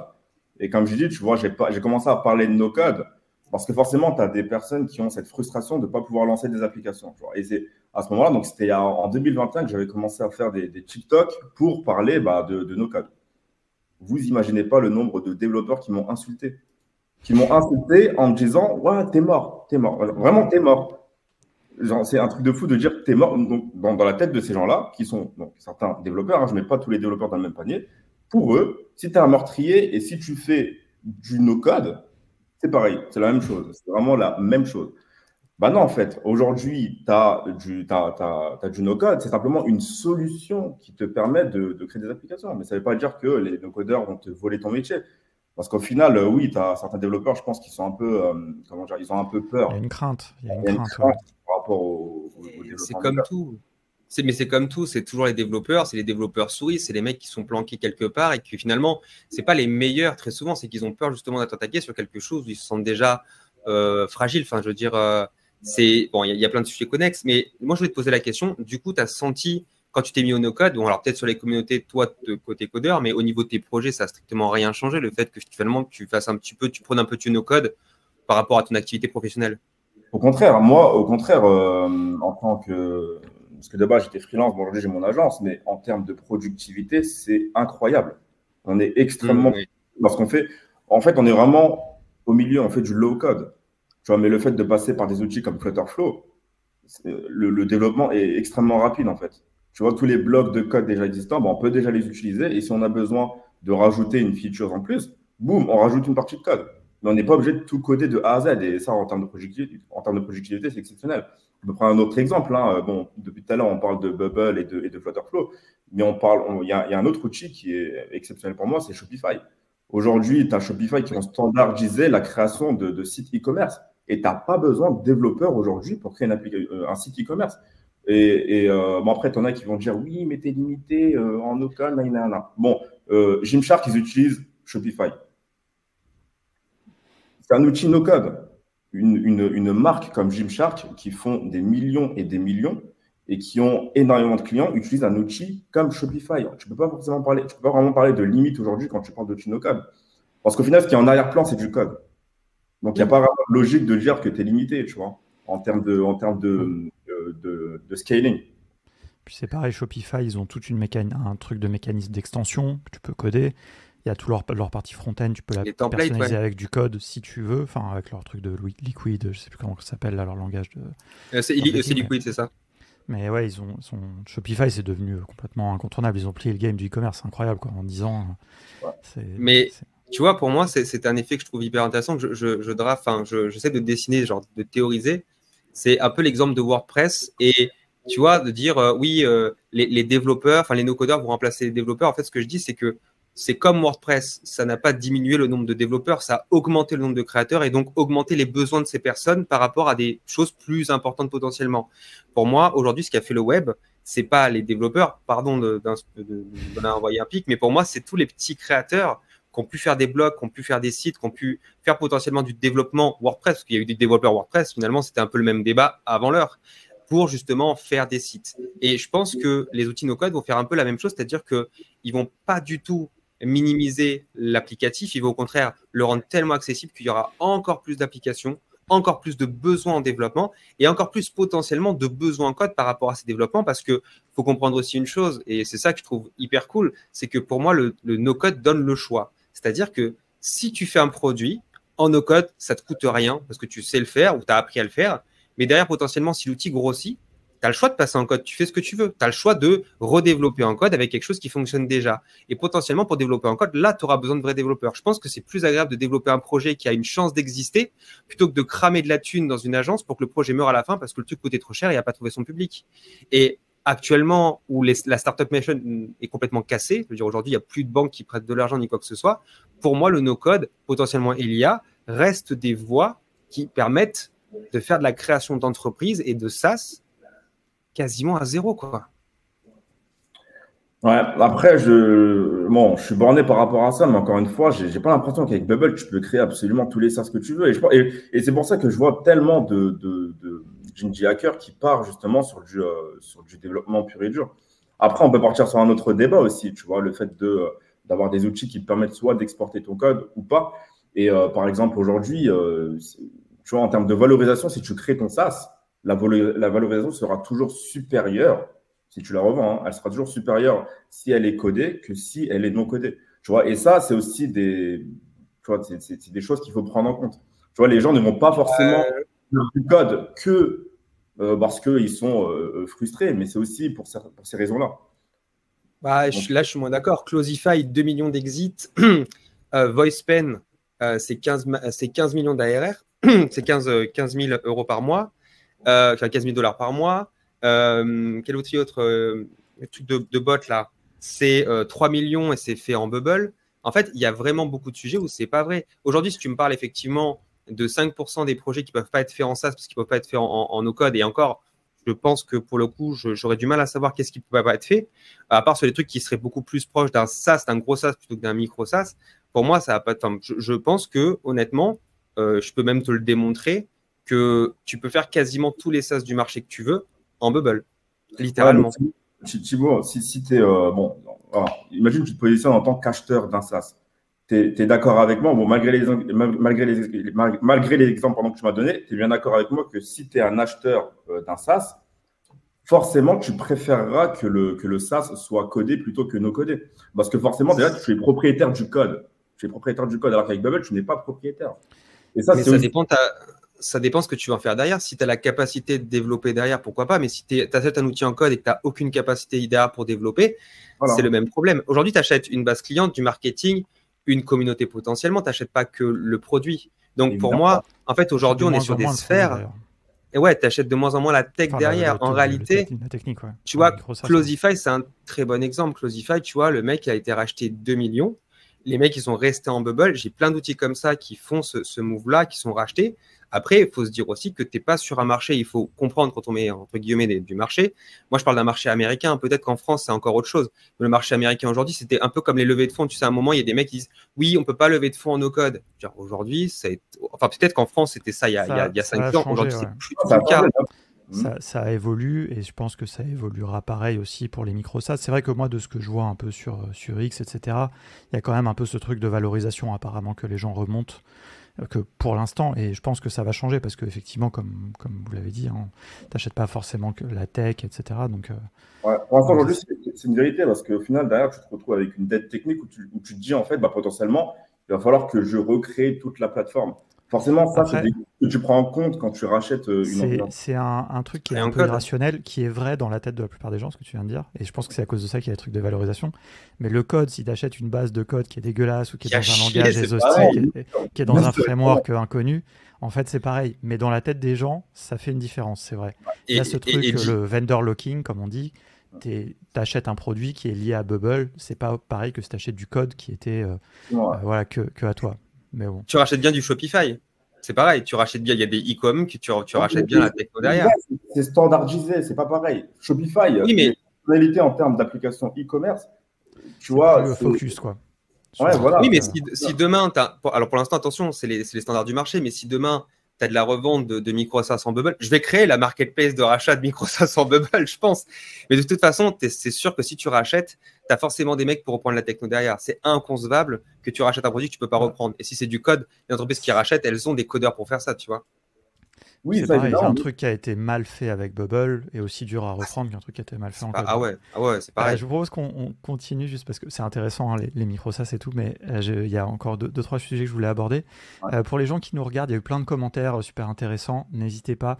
Et comme je dis, tu vois, j'ai commencé à parler de no-code parce que forcément, tu as des personnes qui ont cette frustration de ne pas pouvoir lancer des applications. Tu vois. Et c'est à ce moment-là, donc c'était en 2021 que j'avais commencé à faire des TikTok pour parler de no-code. Vous imaginez pas le nombre de développeurs qui m'ont insulté. En me disant « Ouais, t'es mort. Vraiment, t'es mort. » C'est un truc de fou de dire « T'es mort. » Donc, dans la tête de ces gens-là, qui sont certains développeurs, je ne mets pas tous les développeurs dans le même panier, pour eux, si tu es un meurtrier et si tu fais du no-code, c'est pareil, c'est la même chose. C'est vraiment la même chose. Non, en fait, aujourd'hui, tu as du no-code, c'est simplement une solution qui te permet de créer des applications. Mais ça ne veut pas dire que les no-codeurs vont te voler ton métier. Parce qu'au final, oui, tu as certains développeurs, je pense qu'ils sont un peu, ils ont un peu peur. Il y a une crainte. Par rapport au développement. C'est comme tout. Mais c'est comme tout, c'est toujours les développeurs, c'est les développeurs souris, c'est les mecs qui sont planqués quelque part et qui finalement, c'est pas les meilleurs très souvent, c'est qu'ils ont peur justement d'être attaqués sur quelque chose où ils se sentent déjà fragiles. Enfin, je veux dire, il y a plein de sujets connexes, mais moi je voulais te poser la question. Du coup, tu as senti, quand tu t'es mis au no-code, bon, alors peut-être sur les communautés, toi, de côté codeur, mais au niveau de tes projets, ça n'a strictement rien changé. Le fait que finalement, tu fasses un petit peu, tu prennes un peu du no-code par rapport à ton activité professionnelle. Au contraire, moi, en tant que. Parce que d'abord, j'étais freelance, bon, aujourd'hui, j'ai mon agence, mais en termes de productivité, c'est incroyable. On est extrêmement. Oui. Parce qu'on fait. En fait, on est vraiment au milieu, on fait du low-code. Tu vois, mais le fait de passer par des outils comme Flutterflow, le développement est extrêmement rapide, en fait. Tu vois, tous les blocs de code déjà existants, bon, on peut déjà les utiliser. Et si on a besoin de rajouter une feature en plus, boum, on rajoute une partie de code. Mais on n'est pas obligé de tout coder de A à Z. Et ça, en termes de productivité, c'est exceptionnel. Je peux prendre un autre exemple. Hein. Bon, depuis tout à l'heure, on parle de Bubble et de Flutterflow. Mais il y a un autre outil qui est exceptionnel pour moi, c'est Shopify. Aujourd'hui, tu as Shopify qui ont standardisé la création de sites e-commerce. Et tu n'as pas besoin de développeurs aujourd'hui pour créer un site e-commerce. Bon, après, tu en as qui vont dire oui, mais tu es limité en no-code. Bon, Gymshark, ils utilisent Shopify. C'est un outil no-code. Une marque comme Gymshark qui font des millions et des millions et qui ont énormément de clients utilisent un outil comme Shopify. Tu ne peux pas vraiment parler de limite aujourd'hui quand tu parles d'outil no-code. Parce qu'au final, ce qui est en arrière-plan, c'est du code. Donc, il n'y a pas vraiment de logique de dire que tu es limité, tu vois, en termes de scaling. Puis c'est pareil, Shopify, ils ont toute un truc de mécanisme d'extension que tu peux coder. Il y a tout leur partie front-end, tu peux la personnaliser avec du code si tu veux, enfin avec leur truc de Liquid, je ne sais plus comment ça s'appelle, là, leur langage de. C'est Liquid, c'est ça. Mais ouais, Shopify, c'est devenu complètement incontournable. Ils ont plié le game du e-commerce, c'est incroyable, quoi, en 10 ans. Ouais. Tu vois, pour moi, c'est un effet que je trouve hyper intéressant, que j'essaie de dessiner, genre de théoriser. C'est un peu l'exemple de WordPress et tu vois, de dire les développeurs, enfin les no-codeurs vont remplacer les développeurs. En fait, ce que je dis, c'est que c'est comme WordPress, ça n'a pas diminué le nombre de développeurs, ça a augmenté le nombre de créateurs et donc augmenté les besoins de ces personnes par rapport à des choses plus importantes potentiellement. Pour moi, aujourd'hui, ce qui a fait le web, c'est pas les développeurs, pardon d'envoyer un pic, mais pour moi, c'est tous les petits créateurs qui ont pu faire des blogs, qui ont pu faire des sites, qui ont pu faire potentiellement du développement WordPress, parce qu'il y a eu des développeurs WordPress, finalement, c'était un peu le même débat avant l'heure, pour justement faire des sites. Et je pense que les outils no-code vont faire un peu la même chose, c'est-à-dire qu'ils ne vont pas du tout minimiser l'applicatif, ils vont au contraire le rendre tellement accessible qu'il y aura encore plus d'applications, encore plus de besoins en développement et encore plus potentiellement de besoins en code par rapport à ces développements, parce que faut comprendre aussi une chose, et c'est ça que je trouve hyper cool, c'est que pour moi, le no-code donne le choix. C'est-à-dire que si tu fais un produit en no-code, ça ne te coûte rien parce que tu sais le faire ou tu as appris à le faire, mais derrière, potentiellement, si l'outil grossit, tu as le choix de passer en code, tu fais ce que tu veux. Tu as le choix de redévelopper en code avec quelque chose qui fonctionne déjà. Et potentiellement, pour développer en code, là, tu auras besoin de vrais développeurs. Je pense que c'est plus agréable de développer un projet qui a une chance d'exister plutôt que de cramer de la thune dans une agence pour que le projet meure à la fin parce que le truc coûtait trop cher et n'a pas trouvé son public. Et actuellement, où la startup mission est complètement cassée, je veux dire, aujourd'hui, il n'y a plus de banques qui prêtent de l'argent ni quoi que ce soit. Pour moi, le no-code, potentiellement l'IA, reste des voies qui permettent de faire de la création d'entreprises et de SaaS quasiment à zéro, quoi. Ouais, après, je suis borné par rapport à ça, mais encore une fois, j'ai pas l'impression qu'avec Bubble, tu peux créer absolument tous les SaaS que tu veux. Et c'est pour ça que je vois tellement de Gingy hackers qui part justement sur du développement pur et dur. Après, on peut partir sur un autre débat aussi, tu vois, le fait d'avoir des outils qui te permettent soit d'exporter ton code ou pas. Et par exemple, aujourd'hui, tu vois, en termes de valorisation, si tu crées ton SaaS, la valorisation sera toujours supérieure si tu la revends. Hein, elle sera toujours supérieure si elle est codée que si elle est non codée. Tu vois, et ça, c'est aussi des choses qu'il faut prendre en compte. Tu vois, les gens ne vont pas forcément faire du code que parce qu'ils sont frustrés, mais c'est aussi pour ces raisons-là. Là, je suis moins d'accord. Closify, 2 millions d'exits. VoicePen, c'est 15 millions d'ARR. C'est 15 000 euros par mois. Enfin, 15 000 dollars par mois. Quel outil autre truc de bot là, c'est 3 millions et c'est fait en bubble. En fait, il y a vraiment beaucoup de sujets où c'est pas vrai. Aujourd'hui, si tu me parles effectivement de 5% des projets qui peuvent pas être faits en SaaS parce qu'ils peuvent pas être faits en no-code, et encore, je pense que pour le coup, j'aurais du mal à savoir qu'est-ce qui peut pas être fait, à part sur les trucs qui seraient beaucoup plus proches d'un SaaS, d'un gros SaaS plutôt que d'un micro SaaS. Pour moi, ça va pas. Enfin, je pense que honnêtement, je peux même te le démontrer que tu peux faire quasiment tous les SaaS du marché que tu veux en bubble, littéralement. Thibaut, si tu es bon, alors, imagine que tu te positionnes en tant qu'acheteur d'un SaaS. Tu es d'accord avec moi, bon, malgré les exemples pardon, que tu m'as donnés, tu es bien d'accord avec moi que si tu es un acheteur d'un SaaS, forcément, tu préféreras que le SaaS soit codé plutôt que no codé. Parce que forcément, déjà, tu es propriétaire du code. Tu es propriétaire du code, alors qu'avec Bubble, tu n'es pas propriétaire. Et ça, Mais c'est aussi... ça dépend ce que tu vas en faire derrière. Si tu as la capacité de développer derrière, pourquoi pas. Mais si tu achètes un outil en code et que tu n'as aucune capacité derrière pour développer, Voilà. c'est le même problème. Aujourd'hui, tu achètes une base client, du marketing, une communauté potentiellement. Tu n'achètes pas que le produit. Donc, Évidemment. pour moi, en fait, aujourd'hui, on est sur des sphères. Et ouais, tu achètes de moins en moins la tech derrière. En réalité, la technique, ouais. Tu vois, Closify, c'est un très bon exemple. Closify, tu vois, le mec il a été racheté 2 millions. Les mecs, ils sont restés en bubble. J'ai plein d'outils comme ça qui font ce move-là, qui sont rachetés. Après, il faut se dire aussi que tu n'es pas sur un marché. Il faut comprendre quand on met, entre guillemets, du marché. Moi, je parle d'un marché américain. Peut-être qu'en France, c'est encore autre chose. Mais le marché américain aujourd'hui, c'était un peu comme les levées de fonds. Tu sais, à un moment, il y a des mecs qui disent oui, on ne peut pas lever de fonds en no-code. Aujourd'hui, enfin, peut-être qu'en France, c'était ça il y a 5 ans. Aujourd'hui, c'est plus tout le cas. Ça évolue et je pense que ça évoluera pareil aussi pour les micro-SaaS. C'est vrai que moi, de ce que je vois un peu sur X, etc., il y a quand même un peu ce truc de valorisation apparemment que les gens remontent que pour l'instant, et je pense que ça va changer parce qu'effectivement, comme vous l'avez dit, hein, tu n'achètes pas forcément que la tech, etc. Donc, ouais, pour l'instant, aujourd'hui, c'est une vérité parce qu'au final, derrière, tu te retrouves avec une dette technique où tu te dis, en fait, bah, potentiellement, il va falloir que je recrée toute la plateforme. Forcément, ça, c'est des choses que tu prends en compte quand tu rachètes une entreprise. C'est un truc qui est un peu irrationnel, qui est vrai dans la tête de la plupart des gens, ce que tu viens de dire. Et je pense que c'est à cause de ça qu'il y a des trucs de valorisation. Mais le code, si tu achètes une base de code qui est dégueulasse ou qui est dans un langage exhaustif, qui est dans un framework inconnu, en fait, c'est pareil. Mais dans la tête des gens, ça fait une différence, c'est vrai. Il y a ce truc, le vendor locking, comme on dit. Tu achètes un produit qui est lié à Bubble. C'est pas pareil que si tu achètes du code qui était voilà, que à toi. Mais bon. Tu rachètes bien du Shopify. C'est pareil, tu rachètes bien, il y a des e-com que tu rachètes bien la techno derrière. C'est standardisé, c'est pas pareil. Shopify, oui, mais en réalité, en termes d'application e-commerce, tu vois. Le focus, quoi. Ouais, voilà. Oui, mais si demain, alors pour l'instant, attention, c'est les standards du marché, mais si demain, tu as de la revente de micro-SaaS en Bubble, je vais créer la marketplace de rachat de micro-SaaS en Bubble, je pense. Mais de toute façon, c'est sûr que si tu rachètes, tu as forcément des mecs pour reprendre la techno derrière. C'est inconcevable que tu rachètes un produit que tu ne peux pas reprendre. Et si c'est du code, les entreprises qui rachètent, elles ont des codeurs pour faire ça, tu vois. Oui, c'est pareil, un truc qui a été mal fait avec Bubble est aussi dur à reprendre qu'un truc qui a été mal fait en code. Ah ouais, c'est pareil. Je vous propose qu'on continue juste parce que c'est intéressant, hein, les micro-SaaS et tout, mais il y a encore deux, trois sujets que je voulais aborder. Ouais. Pour les gens qui nous regardent, il y a eu plein de commentaires super intéressants. N'hésitez pas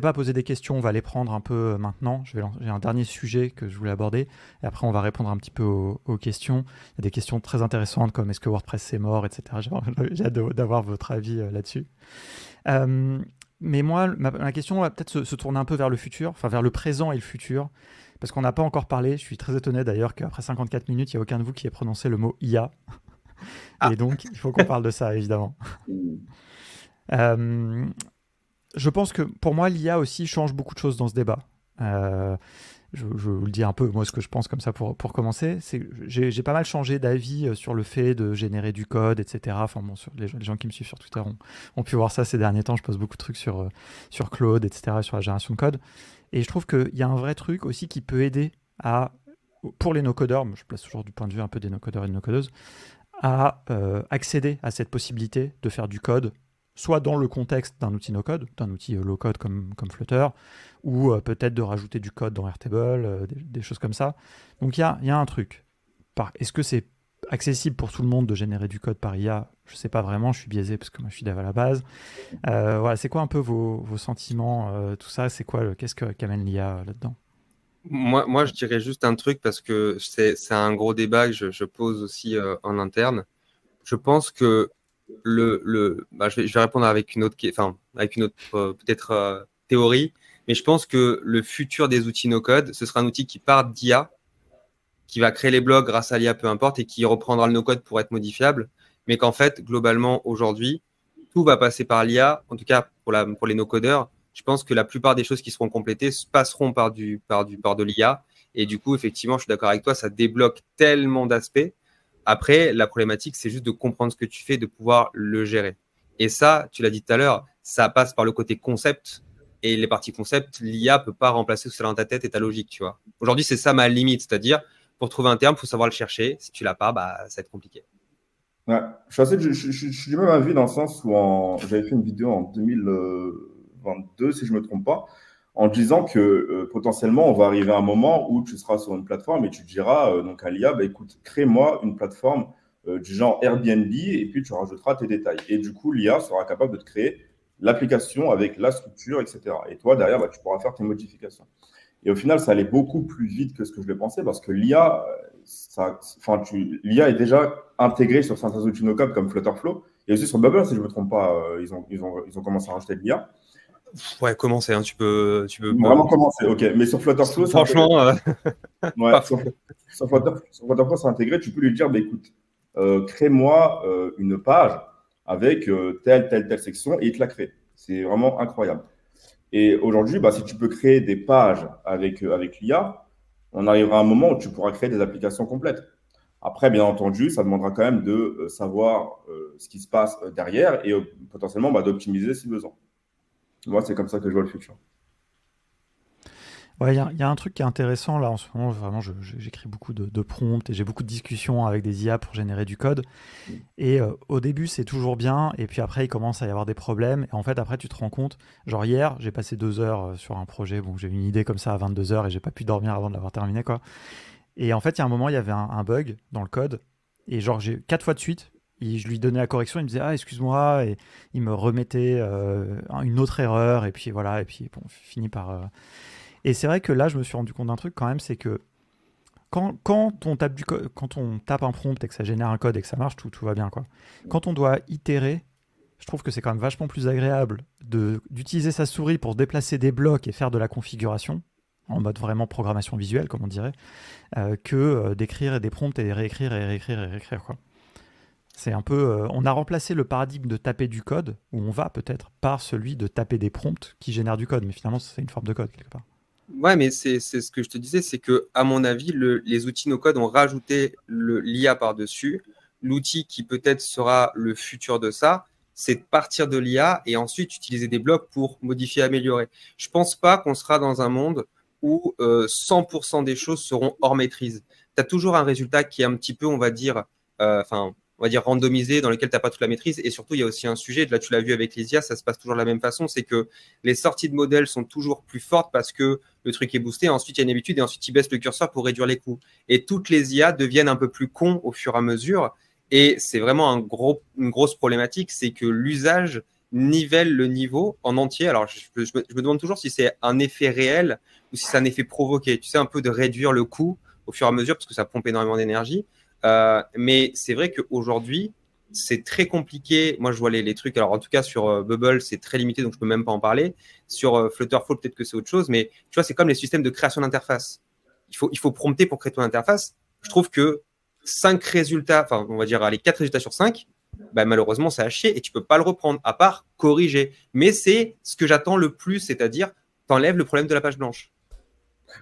à poser des questions, on va les prendre un peu maintenant. J'ai un dernier sujet que je voulais aborder et après on va répondre un petit peu aux questions. Il y a des questions très intéressantes comme est-ce que WordPress c'est mort, etc. J'ai hâte d'avoir votre avis là-dessus. Mais moi, ma question va peut-être se tourner un peu vers le futur, enfin vers le présent et le futur, parce qu'on n'a pas encore parlé. Je suis très étonné d'ailleurs qu'après 54 minutes, il n'y a aucun de vous qui ait prononcé le mot IA. Et donc, il faut qu'on parle de ça, évidemment. Je pense que pour moi, l'IA aussi change beaucoup de choses dans ce débat. Je vous le dis un peu, moi, ce que je pense comme ça pour commencer. J'ai pas mal changé d'avis sur le fait de générer du code, etc. Enfin, bon, les gens qui me suivent sur Twitter ont pu voir ça ces derniers temps. Je pose beaucoup de trucs sur Claude, etc., sur la génération de code. Et je trouve qu'il y a un vrai truc aussi qui peut aider pour les no-codeurs, je place toujours du point de vue un peu des no-codeurs et des no-codeuses, à accéder à cette possibilité de faire du code, soit dans le contexte d'un outil no-code, d'un outil low-code comme Flutter, ou peut-être de rajouter du code dans Airtable, des choses comme ça. Donc il y a un truc. Est-ce que c'est accessible pour tout le monde de générer du code par IA? Je ne sais pas vraiment, je suis biaisé parce que moi je suis dev à la base. Voilà, c'est quoi un peu vos sentiments, tout ça? C'est quoi, qu'est-ce qu'amène l'IA là-dedans? Moi, je dirais juste un truc parce que c'est un gros débat que je pose aussi en interne. Je pense que je vais répondre avec une autre peut-être théorie, mais je pense que le futur des outils no-code, ce sera un outil qui part d'IA, qui va créer les blogs grâce à l'IA, peu importe, et qui reprendra le no-code pour être modifiable, mais qu'en fait, globalement, aujourd'hui, tout va passer par l'IA, en tout cas pour les no-codeurs. Je pense que la plupart des choses qui seront complétées passeront par de l'IA, et du coup, effectivement, je suis d'accord avec toi, ça débloque tellement d'aspects. Après, la problématique, c'est juste de comprendre ce que tu fais, de pouvoir le gérer. Et ça, tu l'as dit tout à l'heure, ça passe par le côté concept. Et les parties concept, l'IA peut pas remplacer tout ça dans ta tête et ta logique, tu vois. Aujourd'hui, c'est ça ma limite, c'est-à-dire pour trouver un terme, il faut savoir le chercher. Si tu l'as pas, bah, ça va être compliqué. Ouais. Je suis du même avis dans le sens où j'avais fait une vidéo en 2022, si je ne me trompe pas, en disant que potentiellement, on va arriver à un moment où tu seras sur une plateforme et tu diras donc à l'IA, bah, écoute, crée-moi une plateforme du genre Airbnb et puis tu rajouteras tes détails. Et du coup, l'IA sera capable de te créer l'application avec la structure, etc. Et toi, derrière, bah, tu pourras faire tes modifications. Et au final, ça allait beaucoup plus vite que ce que je l'ai pensé parce que l'IA, l'IA est déjà intégrée sur certains outils no-code comme Flutterflow et aussi sur Bubble, si je ne me trompe pas, ils ont commencé à rajouter de l'IA. Ouais, commencer, hein, tu peux Vraiment commencer, ok. Mais sur Flutterflow, franchement, ouais, sur Flutterflow, c'est intégré. Tu peux lui dire, bah, écoute, crée-moi une page avec telle section et il te la crée. C'est vraiment incroyable. Et aujourd'hui, bah, si tu peux créer des pages avec l'IA, on arrivera à un moment où tu pourras créer des applications complètes. Après, bien entendu, ça demandera quand même de savoir ce qui se passe derrière et potentiellement bah, d'optimiser si besoin. Moi, c'est comme ça que je vois le futur. Ouais, il y a un truc qui est intéressant là en ce moment. Vraiment, j'écris beaucoup de prompts et j'ai beaucoup de discussions avec des IA pour générer du code. Et au début, c'est toujours bien. Et puis après, il commence à y avoir des problèmes. Et en fait, après, tu te rends compte. Genre, hier, j'ai passé 2 heures sur un projet. Bon, j'ai eu une idée comme ça à 22 heures et j'ai pas pu dormir avant de l'avoir terminé, quoi. Et en fait, il y a un moment, il y avait un bug dans le code. Et genre, j'ai 4 fois de suite. Je lui donnais la correction, il me disait ah excuse-moi et il me remettait une autre erreur et puis voilà et puis bon fini par et c'est vrai que là je me suis rendu compte d'un truc quand même, c'est que quand on tape quand on tape un prompt et que ça génère un code et que ça marche, tout va bien quoi. Quand on doit itérer, je trouve que c'est quand même vachement plus agréable d'utiliser sa souris pour déplacer des blocs et faire de la configuration en mode vraiment programmation visuelle comme on dirait, que d'écrire des prompts et réécrire quoi. C'est un peu, on a remplacé le paradigme de taper du code, où on va peut-être, par celui de taper des prompts qui génèrent du code. Mais finalement, c'est une forme de code quelque part. Ouais, mais c'est ce que je te disais, c'est que à mon avis, les outils no-code ont rajouté l'IA par-dessus. L'outil qui peut-être sera le futur de ça, c'est de partir de l'IA et ensuite utiliser des blocs pour modifier, améliorer. Je pense pas qu'on sera dans un monde où 100% des choses seront hors maîtrise. Tu as toujours un résultat qui est un petit peu, on va dire, randomisé, dans lequel tu n'as pas toute la maîtrise. Et surtout, il y a aussi un sujet, là tu l'as vu avec les IA, ça se passe toujours de la même façon, c'est que les sorties de modèles sont toujours plus fortes parce que le truc est boosté, ensuite il y a une habitude et ensuite ils baissent le curseur pour réduire les coûts. Et toutes les IA deviennent un peu plus cons au fur et à mesure. Et c'est vraiment une grosse problématique, c'est que l'usage nivelle le niveau en entier. Alors je me demande toujours si c'est un effet réel ou si c'est un effet provoqué. Tu sais, un peu de réduire le coût au fur et à mesure parce que ça pompe énormément d'énergie. Mais c'est vrai qu'aujourd'hui, c'est très compliqué. Moi, je vois les trucs. Alors, en tout cas, sur Bubble, c'est très limité, donc je ne peux même pas en parler. Sur Flutterflow, peut-être que c'est autre chose. Mais tu vois, c'est comme les systèmes de création d'interface. Il faut prompter pour créer ton interface. Je trouve que 5 résultats, enfin, on va dire, allez, 4 résultats sur 5, bah, malheureusement, ça a chier et tu ne peux pas le reprendre, à part corriger. Mais c'est ce que j'attends le plus, c'est-à-dire, t'enlèves le problème de la page blanche.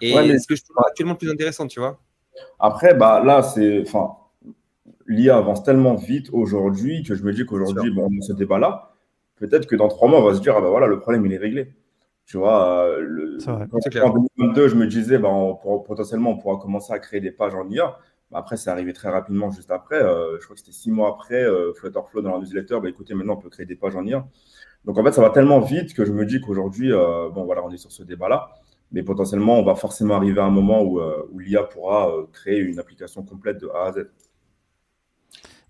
Et Ouais, ce que je trouve actuellement le plus intéressant, tu vois. après, bah, là, l'IA avance tellement vite aujourd'hui que je me dis qu'aujourd'hui, bon, on a ce débat-là. Peut-être que dans 3 mois, on va se dire, ah bah voilà, le problème, il est réglé. Tu vois, en 2022, je me disais, bah, potentiellement, on pourra commencer à créer des pages en IA. Après, c'est arrivé très rapidement juste après. Je crois que c'était 6 mois après, Flutterflow dans la newsletter. Bah, écoutez, maintenant, on peut créer des pages en IA. Donc, en fait, ça va tellement vite que je me dis qu'aujourd'hui, bon, voilà, on est sur ce débat-là. Mais potentiellement, on va forcément arriver à un moment où l'IA pourra créer une application complète de A à Z.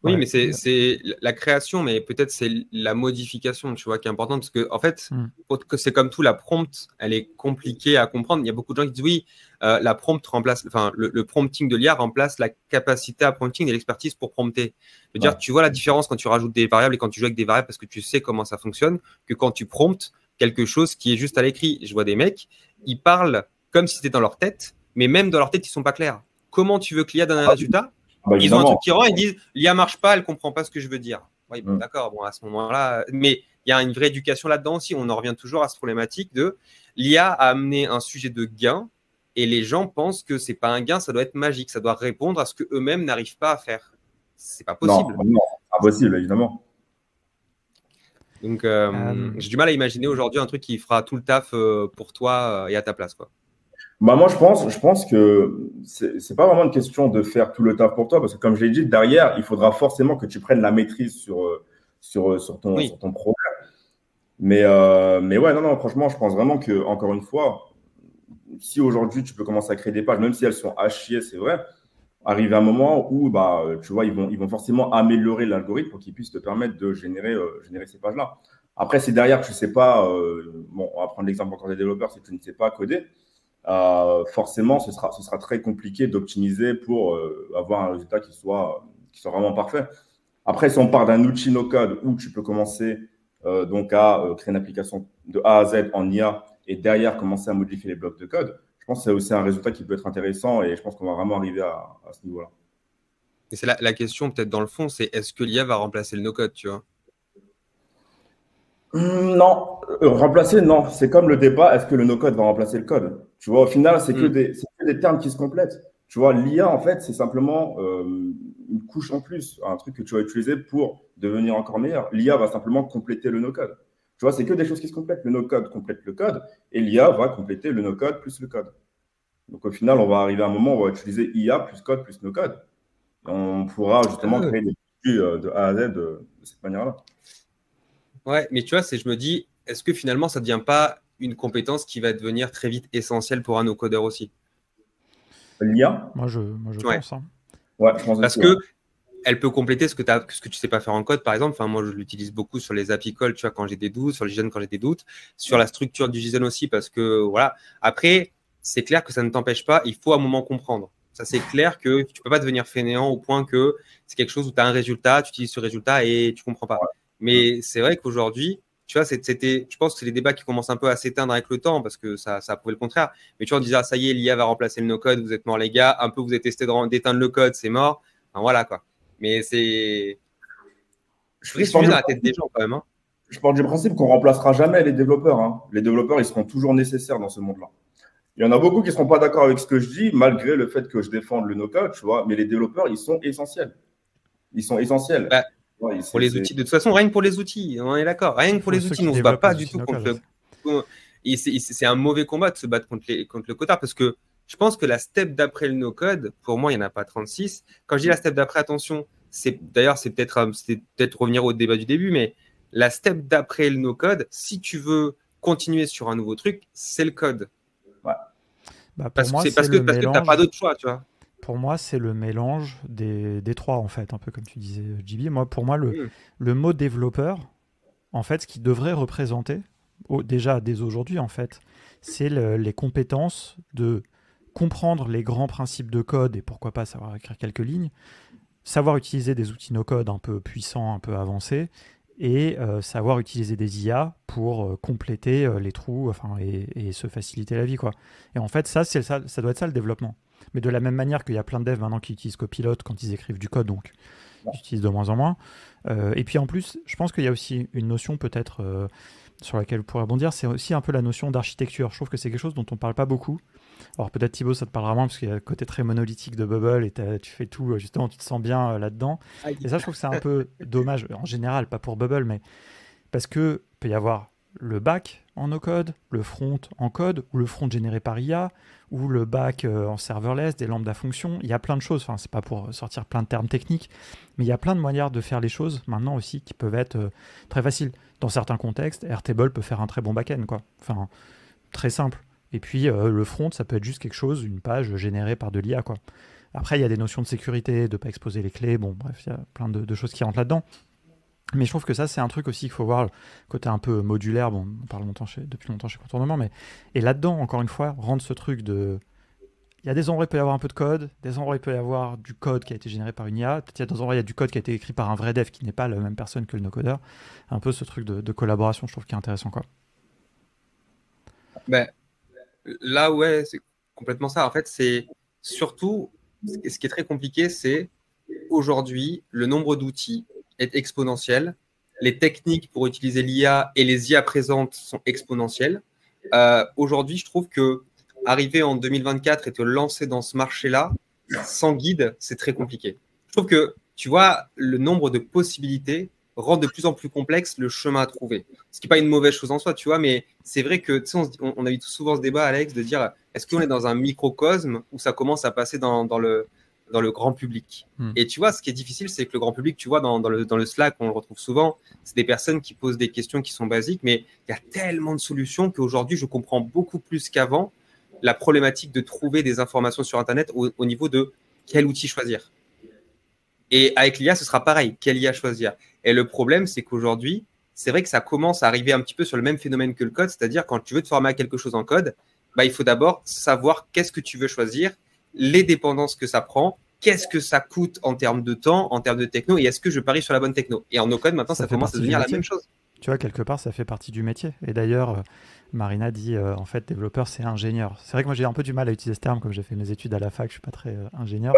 Oui, mais c'est la création, mais peut-être c'est la modification, tu vois, qui est importante parce que en fait, c'est comme tout, la prompt, elle est compliquée à comprendre. Il y a beaucoup de gens qui disent oui, la prompt remplace, enfin, le prompting de l'IA remplace la capacité à prompting et l'expertise pour prompter. Je veux dire, tu vois la différence quand tu rajoutes des variables et quand tu joues avec des variables parce que tu sais comment ça fonctionne, que quand tu promptes quelque chose qui est juste à l'écrit. Je vois des mecs, ils parlent comme si c'était dans leur tête, mais même dans leur tête, ils sont pas clairs. Comment tu veux que l'IA donne un résultat? Ils ont un truc qui rend, ils disent l'IA marche pas, elle comprend pas ce que je veux dire. Oui, bon, d'accord, bon, à ce moment-là, mais il y a une vraie éducation là-dedans aussi. On en revient toujours à cette problématique de l'IA a amené un sujet de gain et les gens pensent que c'est pas un gain, ça doit être magique, ça doit répondre à ce que eux-mêmes n'arrivent pas à faire. C'est pas possible. Non, impossible, évidemment. Donc, j'ai du mal à imaginer aujourd'hui un truc qui fera tout le taf pour toi et à ta place, quoi. Bah moi, je pense que c'est pas vraiment une question de faire tout le taf pour toi, parce que comme je l'ai dit, derrière, il faudra forcément que tu prennes la maîtrise Oui. sur ton projet. Mais ouais, non, franchement, je pense vraiment que, encore une fois, si aujourd'hui tu peux commencer à créer des pages, même si elles sont à chier, c'est vrai, arriver à un moment où, bah, tu vois, ils vont forcément améliorer l'algorithme pour qu'ils puissent te permettre de générer ces pages-là. Après, si derrière, tu sais pas, bon, on va prendre l'exemple encore des développeurs, si tu ne sais pas coder, forcément, ce sera très compliqué d'optimiser pour avoir un résultat qui soit vraiment parfait. Après, si on part d'un outil no-code où tu peux commencer donc à créer une application de A à Z en IA et derrière commencer à modifier les blocs de code, je pense que c'est aussi un résultat qui peut être intéressant et je pense qu'on va vraiment arriver à ce niveau-là. Et c'est la question, peut-être dans le fond, c'est est-ce que l'IA va remplacer le no-code, tu vois? Non, remplacer, non. C'est comme le débat, est-ce que le no-code va remplacer le code? Tu vois, au final, c'est que des termes qui se complètent. Tu vois, l'IA, en fait, c'est simplement une couche en plus, un truc que tu vas utiliser pour devenir encore meilleur. L'IA va simplement compléter le no-code. Tu vois, c'est que des choses qui se complètent. Le no-code complète le code et l'IA va compléter le no-code plus le code. Donc, au final, on va arriver à un moment où on va utiliser IA plus code plus no-code. On pourra justement créer des produits de A à Z de cette manière-là. Ouais, mais tu vois, je me dis, est-ce que finalement, ça ne devient pas une compétence qui va devenir très vite essentielle pour un no-codeur aussi? L'IA? Moi, je Ouais. pense. Hein. Ouais, je pense Parce aussi, que ouais. elle peut compléter ce que tu sais pas faire en code, par exemple. Enfin, moi, je l'utilise beaucoup sur les API calls, tu vois, quand j'ai des doutes, sur le JSON quand j'ai des doutes, sur la structure du JSON aussi, parce que voilà. Après, c'est clair que ça ne t'empêche pas, il faut à un moment comprendre. Ça, c'est clair que tu peux pas devenir fainéant au point que c'est quelque chose où tu as un résultat, tu utilises ce résultat et tu comprends pas. Mais c'est vrai qu'aujourd'hui, tu vois, je pense que c'est les débats qui commencent un peu à s'éteindre avec le temps parce que ça a prouvé le contraire. Mais tu vois, on disait, ah, ça y est, l'IA va remplacer le no-code, vous êtes morts les gars, un peu vous êtes testé d'éteindre le code, c'est mort. Enfin, voilà quoi. Mais c'est vrai sujet dans la tête des gens quand même. Hein. Je pars du principe qu'on remplacera jamais les développeurs. Hein. Les développeurs, ils seront toujours nécessaires dans ce monde-là. Il y en a beaucoup qui ne seront pas d'accord avec ce que je dis, malgré le fait que je défende le no-code, tu vois. Mais les développeurs, ils sont essentiels. Ils sont essentiels. Bah, Ouais, pour les outils, de toute façon, rien que pour les outils, on est d'accord. Rien que pour les outils, nous, on ne se bat pas du tout contre le. Et c'est un mauvais combat de se battre contre le codard parce que je pense que la step d'après le no-code, pour moi, il n'y en a pas 36. Quand je dis la step d'après, attention, d'ailleurs, c'est peut-être revenir au débat du début, mais la step d'après le no-code, si tu veux continuer sur un nouveau truc, c'est le code. Ouais. Bah, parce que tu n'as pas d'autre choix, tu vois. Pour moi, c'est le mélange des trois, en fait, un peu comme tu disais, JB. Pour moi, le mot développeur, en fait, ce qui devrait représenter, déjà dès aujourd'hui, en fait, c'est les compétences de comprendre les grands principes de code et pourquoi pas savoir écrire quelques lignes, savoir utiliser des outils no-code un peu puissants, un peu avancés, et savoir utiliser des IA pour compléter les trous et se faciliter la vie, quoi. Et en fait, ça doit être ça le développement. Mais de la même manière qu'il y a plein de devs maintenant qui utilisent Copilot quand ils écrivent du code, donc ils utilisent de moins en moins. Et puis en plus, je pense qu'il y a aussi une notion peut-être sur laquelle vous pourrez rebondir, c'est aussi un peu la notion d'architecture. Je trouve que c'est quelque chose dont on ne parle pas beaucoup. Alors peut-être Thibaut, ça te parlera moins parce qu'il y a le côté très monolithique de Bubble et tu fais tout, justement, tu te sens bien là-dedans. Et ça, je trouve que c'est un peu dommage, en général, pas pour Bubble, mais parce que peut y avoir le back en no-code, le front en code, ou le front généré par IA, ou le back en serverless, des lambda fonctions. Il y a plein de choses, enfin, c'est pas pour sortir plein de termes techniques, mais il y a plein de manières de faire les choses maintenant aussi qui peuvent être très faciles. Dans certains contextes, Airtable peut faire un très bon back-end, quoi. Enfin, très simple. Et puis, le front, ça peut être juste quelque chose, une page générée par de l'IA, quoi. Après, il y a des notions de sécurité, de ne pas exposer les clés, bon, bref, il y a plein de choses qui rentrent là-dedans. Mais je trouve que ça, c'est un truc aussi qu'il faut voir, le côté un peu modulaire. Bon, on parle depuis longtemps chez Contournement, mais. Et là-dedans, encore une fois, rendre ce truc de. Il y a des endroits où il peut y avoir un peu de code, des endroits où il peut y avoir du code qui a été généré par une IA, peut-être il y a des endroits où il y a du code qui a été écrit par un vrai dev qui n'est pas la même personne que le no-codeur. Un peu ce truc de collaboration, je trouve qui est intéressant, quoi. Ben, là, ouais, c'est complètement ça. En fait, c'est surtout, ce qui est très compliqué, c'est aujourd'hui, le nombre d'outils est exponentiel. Les techniques pour utiliser l'IA et les IA présentes sont exponentielles. Aujourd'hui, je trouve que arriver en 2024 et te lancer dans ce marché-là, sans guide, c'est très compliqué. Je trouve que, tu vois, le nombre de possibilités rend de plus en plus complexe le chemin à trouver. Ce qui n'est pas une mauvaise chose en soi, tu vois, mais c'est vrai que on a eu souvent ce débat, Alex, de dire est-ce qu'on est dans un microcosme où ça commence à passer dans le grand public. Et tu vois, ce qui est difficile, c'est que le grand public, tu vois, dans le Slack, on le retrouve souvent, c'est des personnes qui posent des questions qui sont basiques, mais il y a tellement de solutions qu'aujourd'hui, je comprends beaucoup plus qu'avant la problématique de trouver des informations sur Internet au niveau de quel outil choisir. Et avec l'IA, ce sera pareil, quel IA choisir. Et le problème, c'est qu'aujourd'hui, c'est vrai que ça commence à arriver un petit peu sur le même phénomène que le code, c'est-à-dire quand tu veux te former à quelque chose en code, bah, il faut d'abord savoir qu'est-ce que tu veux choisir, les dépendances que ça prend, qu'est-ce que ça coûte en termes de temps, en termes de techno, et est-ce que je parie sur la bonne techno. Et en no-code, maintenant, ça commence à devenir la même chose. Tu vois, quelque part, ça fait partie du métier. Et d'ailleurs, Marina dit, en fait, développeur, c'est ingénieur. C'est vrai que moi, j'ai un peu du mal à utiliser ce terme, comme j'ai fait mes études à la fac, je suis pas très ingénieur.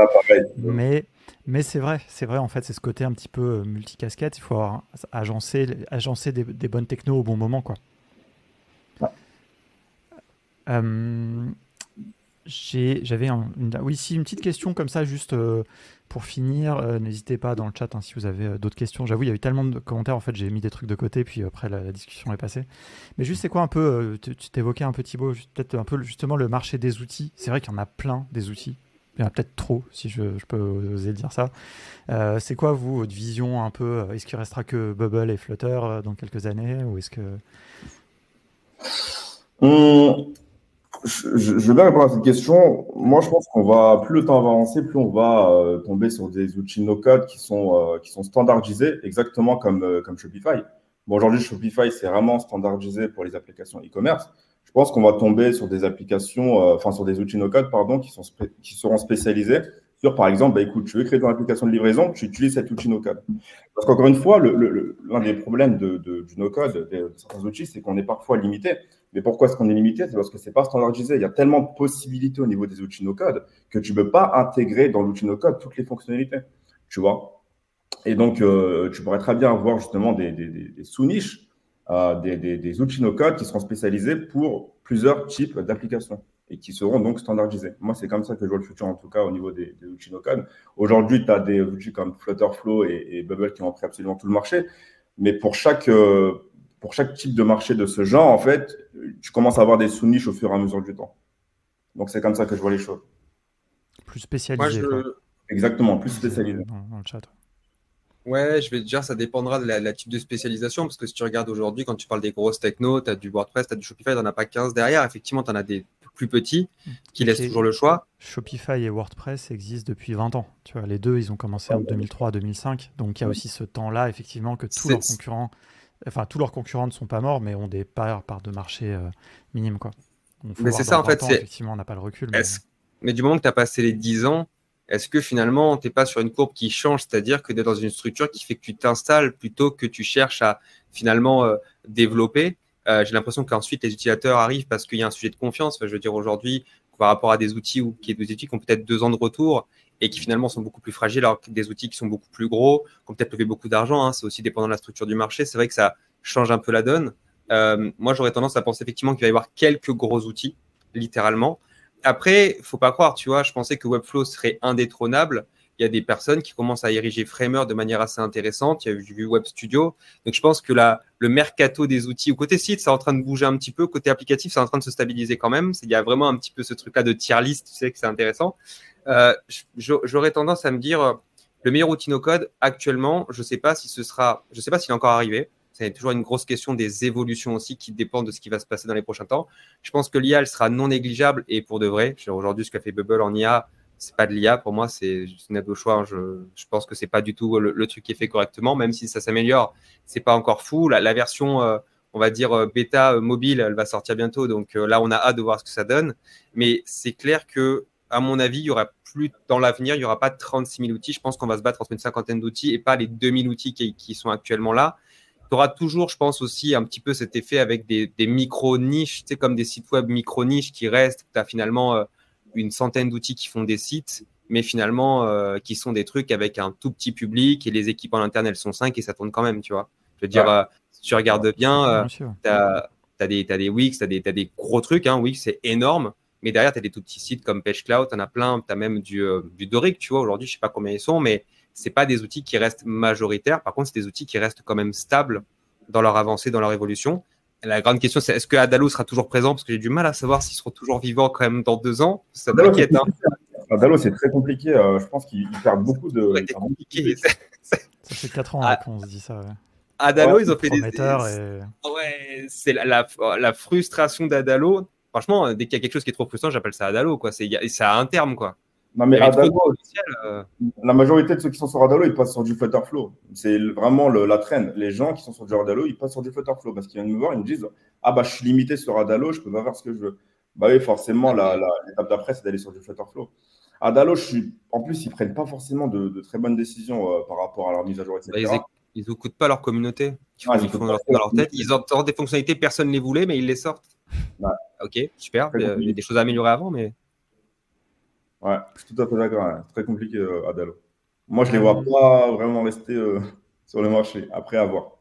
Mais c'est vrai, en fait, c'est ce côté un petit peu multicasquette. Il faut avoir, agencer des bonnes technos au bon moment, quoi. J'avais une petite question comme ça, juste pour finir. N'hésitez pas dans le chat si vous avez d'autres questions. J'avoue, il y a eu tellement de commentaires, en fait, j'ai mis des trucs de côté, puis après la discussion est passée. Mais juste, c'est quoi un peu, tu t'évoquais un peu, Thibaut, peut-être un peu justement le marché des outils. C'est vrai qu'il y en a plein des outils. Il y en a peut-être trop, si je peux oser dire ça. C'est quoi, vous, votre vision un peu? Est-ce qu'il restera que Bubble et Flutter dans quelques années, ou est-ce que... Je vais bien répondre à cette question. Moi, je pense plus le temps va avancer, plus on va tomber sur des outils no-code qui sont standardisés, exactement comme Shopify. Bon, aujourd'hui, Shopify, c'est vraiment standardisé pour les applications e-commerce. Je pense qu'on va tomber sur des applications, sur des outils no-code, pardon, qui seront spécialisés sur, par exemple, écoute, tu veux créer ton application de livraison, tu utilises cet outil no-code. Parce qu'encore une fois, l'un des problèmes du no-code, de certains outils, c'est qu'on est parfois limité. Mais pourquoi est-ce qu'on est limité? C'est parce que c'est pas standardisé. Il y a tellement de possibilités au niveau des outils no-code que tu peux pas intégrer dans l'outil no-code toutes les fonctionnalités. Tu vois? Et donc, tu pourrais très bien avoir justement des sous-niches, des outils no-code qui seront spécialisés pour plusieurs types d'applications et qui seront donc standardisés. Moi, c'est comme ça que je vois le futur, en tout cas, au niveau des outils no-code. Aujourd'hui, tu as des outils comme Flutterflow et Bubble qui ont pris absolument tout le marché. Mais pour chaque type de marché de ce genre, en fait, tu commences à avoir des sous-niches au fur et à mesure du temps. Donc, c'est comme ça que je vois les choses. Plus spécialisé, quoi. Exactement, plus spécialisé. Dans le chat. Ouais, je vais te dire, ça dépendra de la type de spécialisation, parce que si tu regardes aujourd'hui, quand tu parles des grosses techno, tu as du WordPress, tu as du Shopify, tu n'en as pas 15 derrière. Effectivement, tu en as des plus petits qui laissent toujours le choix. Shopify et WordPress existent depuis 20 ans. Tu vois, les deux, ils ont commencé en 2003-2005. Donc, il y a aussi ce temps-là, effectivement, que tous leurs concurrents ne sont pas morts, mais ont des parts de marché minimes, quoi. Mais c'est ça, en fait. Effectivement, on n'a pas le recul. Mais du moment que tu as passé les 10 ans, est-ce que finalement, tu n'es pas sur une courbe qui change, c'est-à-dire que tu es dans une structure qui fait que tu t'installes plutôt que tu cherches à finalement développer. J'ai l'impression qu'ensuite, les utilisateurs arrivent parce qu'il y a un sujet de confiance. Enfin, je veux dire, aujourd'hui, par rapport à des outils qui ont peut-être 2 ans de retour et qui finalement sont beaucoup plus fragiles, alors que des outils qui sont beaucoup plus gros, qui ont peut-être levé beaucoup d'argent. Hein, c'est aussi dépendant de la structure du marché. C'est vrai que ça change un peu la donne. Moi, j'aurais tendance à penser effectivement qu'il va y avoir quelques gros outils, littéralement. Après, il ne faut pas croire, tu vois, je pensais que Webflow serait indétrônable. Il y a des personnes qui commencent à ériger Framer de manière assez intéressante. J'ai vu Web Studio. Donc, je pense que le mercato des outils, au côté site, c'est en train de bouger un petit peu. Côté applicatif, c'est en train de se stabiliser quand même. Il y a vraiment un petit peu ce truc-là de tier list, tu sais que c'est intéressant. J'aurais tendance à me dire, le meilleur outil no-code, actuellement, je ne sais pas s'il est encore arrivé. C'est toujours une grosse question des évolutions aussi qui dépendent de ce qui va se passer dans les prochains temps. Je pense que l'IA, elle sera non négligeable et pour de vrai. Aujourd'hui, ce qu'a fait Bubble en IA, c'est pas de l'IA. Pour moi, c'est juste une aide au choix. Je pense que c'est pas du tout le truc qui est fait correctement, même si ça s'améliore. C'est pas encore fou. La version, on va dire, bêta mobile, elle va sortir bientôt. Donc là, on a hâte de voir ce que ça donne. Mais c'est clair que, à mon avis, il y aura plus dans l'avenir, il n'y aura pas 36 000 outils. Je pense qu'on va se battre entre une cinquantaine d'outils et pas les 2000 outils qui sont actuellement là. Tu auras toujours, je pense aussi, un petit peu cet effet avec des micro-niches, tu sais, comme des sites web micro-niches qui restent. Tu as finalement une centaine d'outils qui font des sites, mais finalement qui sont des trucs avec un tout petit public et les équipes en interne, elles sont 5 et ça tourne quand même, tu vois. Je veux dire, si tu regardes bien, tu as des Wix, tu as des gros trucs. Hein. Wix, c'est énorme, mais derrière, tu as des tout petits sites comme PageCloud, tu en as plein. Tu as même du Doric, tu vois. Aujourd'hui, je ne sais pas combien ils sont, mais c'est pas des outils qui restent majoritaires. Par contre, c'est des outils qui restent quand même stables dans leur avancée, dans leur évolution. Et la grande question, c'est est-ce que Adalo sera toujours présent? Parce que j'ai du mal à savoir s'ils seront toujours vivants quand même dans 2 ans. Ça m'inquiète. Adalo, c'est très compliqué. Je pense qu'ils perdent beaucoup de. C'est compliqué. Ça fait 4 ans qu'on se dit ça. Ouais. Adalo, ils ont fait des. Ouais, c'est la frustration d'Adalo. Franchement, dès qu'il y a quelque chose qui est trop frustrant, j'appelle ça Adalo, quoi. Ça a un terme, quoi. Non, mais Adalo, la majorité de ceux qui sont sur Adalo, ils passent sur du Flutterflow. C'est vraiment la trend. Les gens qui sont sur du Adalo, ils passent sur du Flutterflow parce qu'ils viennent me voir, ils me disent ah bah je suis limité sur Adalo, je peux pas faire ce que je veux. Bah oui, forcément, l'étape d'après, c'est d'aller sur du Flutterflow. Adalo, en plus, ils prennent pas forcément de très bonnes décisions par rapport à leur mise à jour, etc. Ils n'écoutent pas leur communauté. Ils font dans leur tête. Ils entendent des fonctionnalités, personne ne les voulait, mais ils les sortent. Ouais. Ok, super. Il y a des choses à améliorer avant, mais. Ouais, je suis tout à fait d'accord. Hein. C'est très compliqué, Adalo. Moi, je ne les vois pas vraiment rester sur le marché. Après, à voir.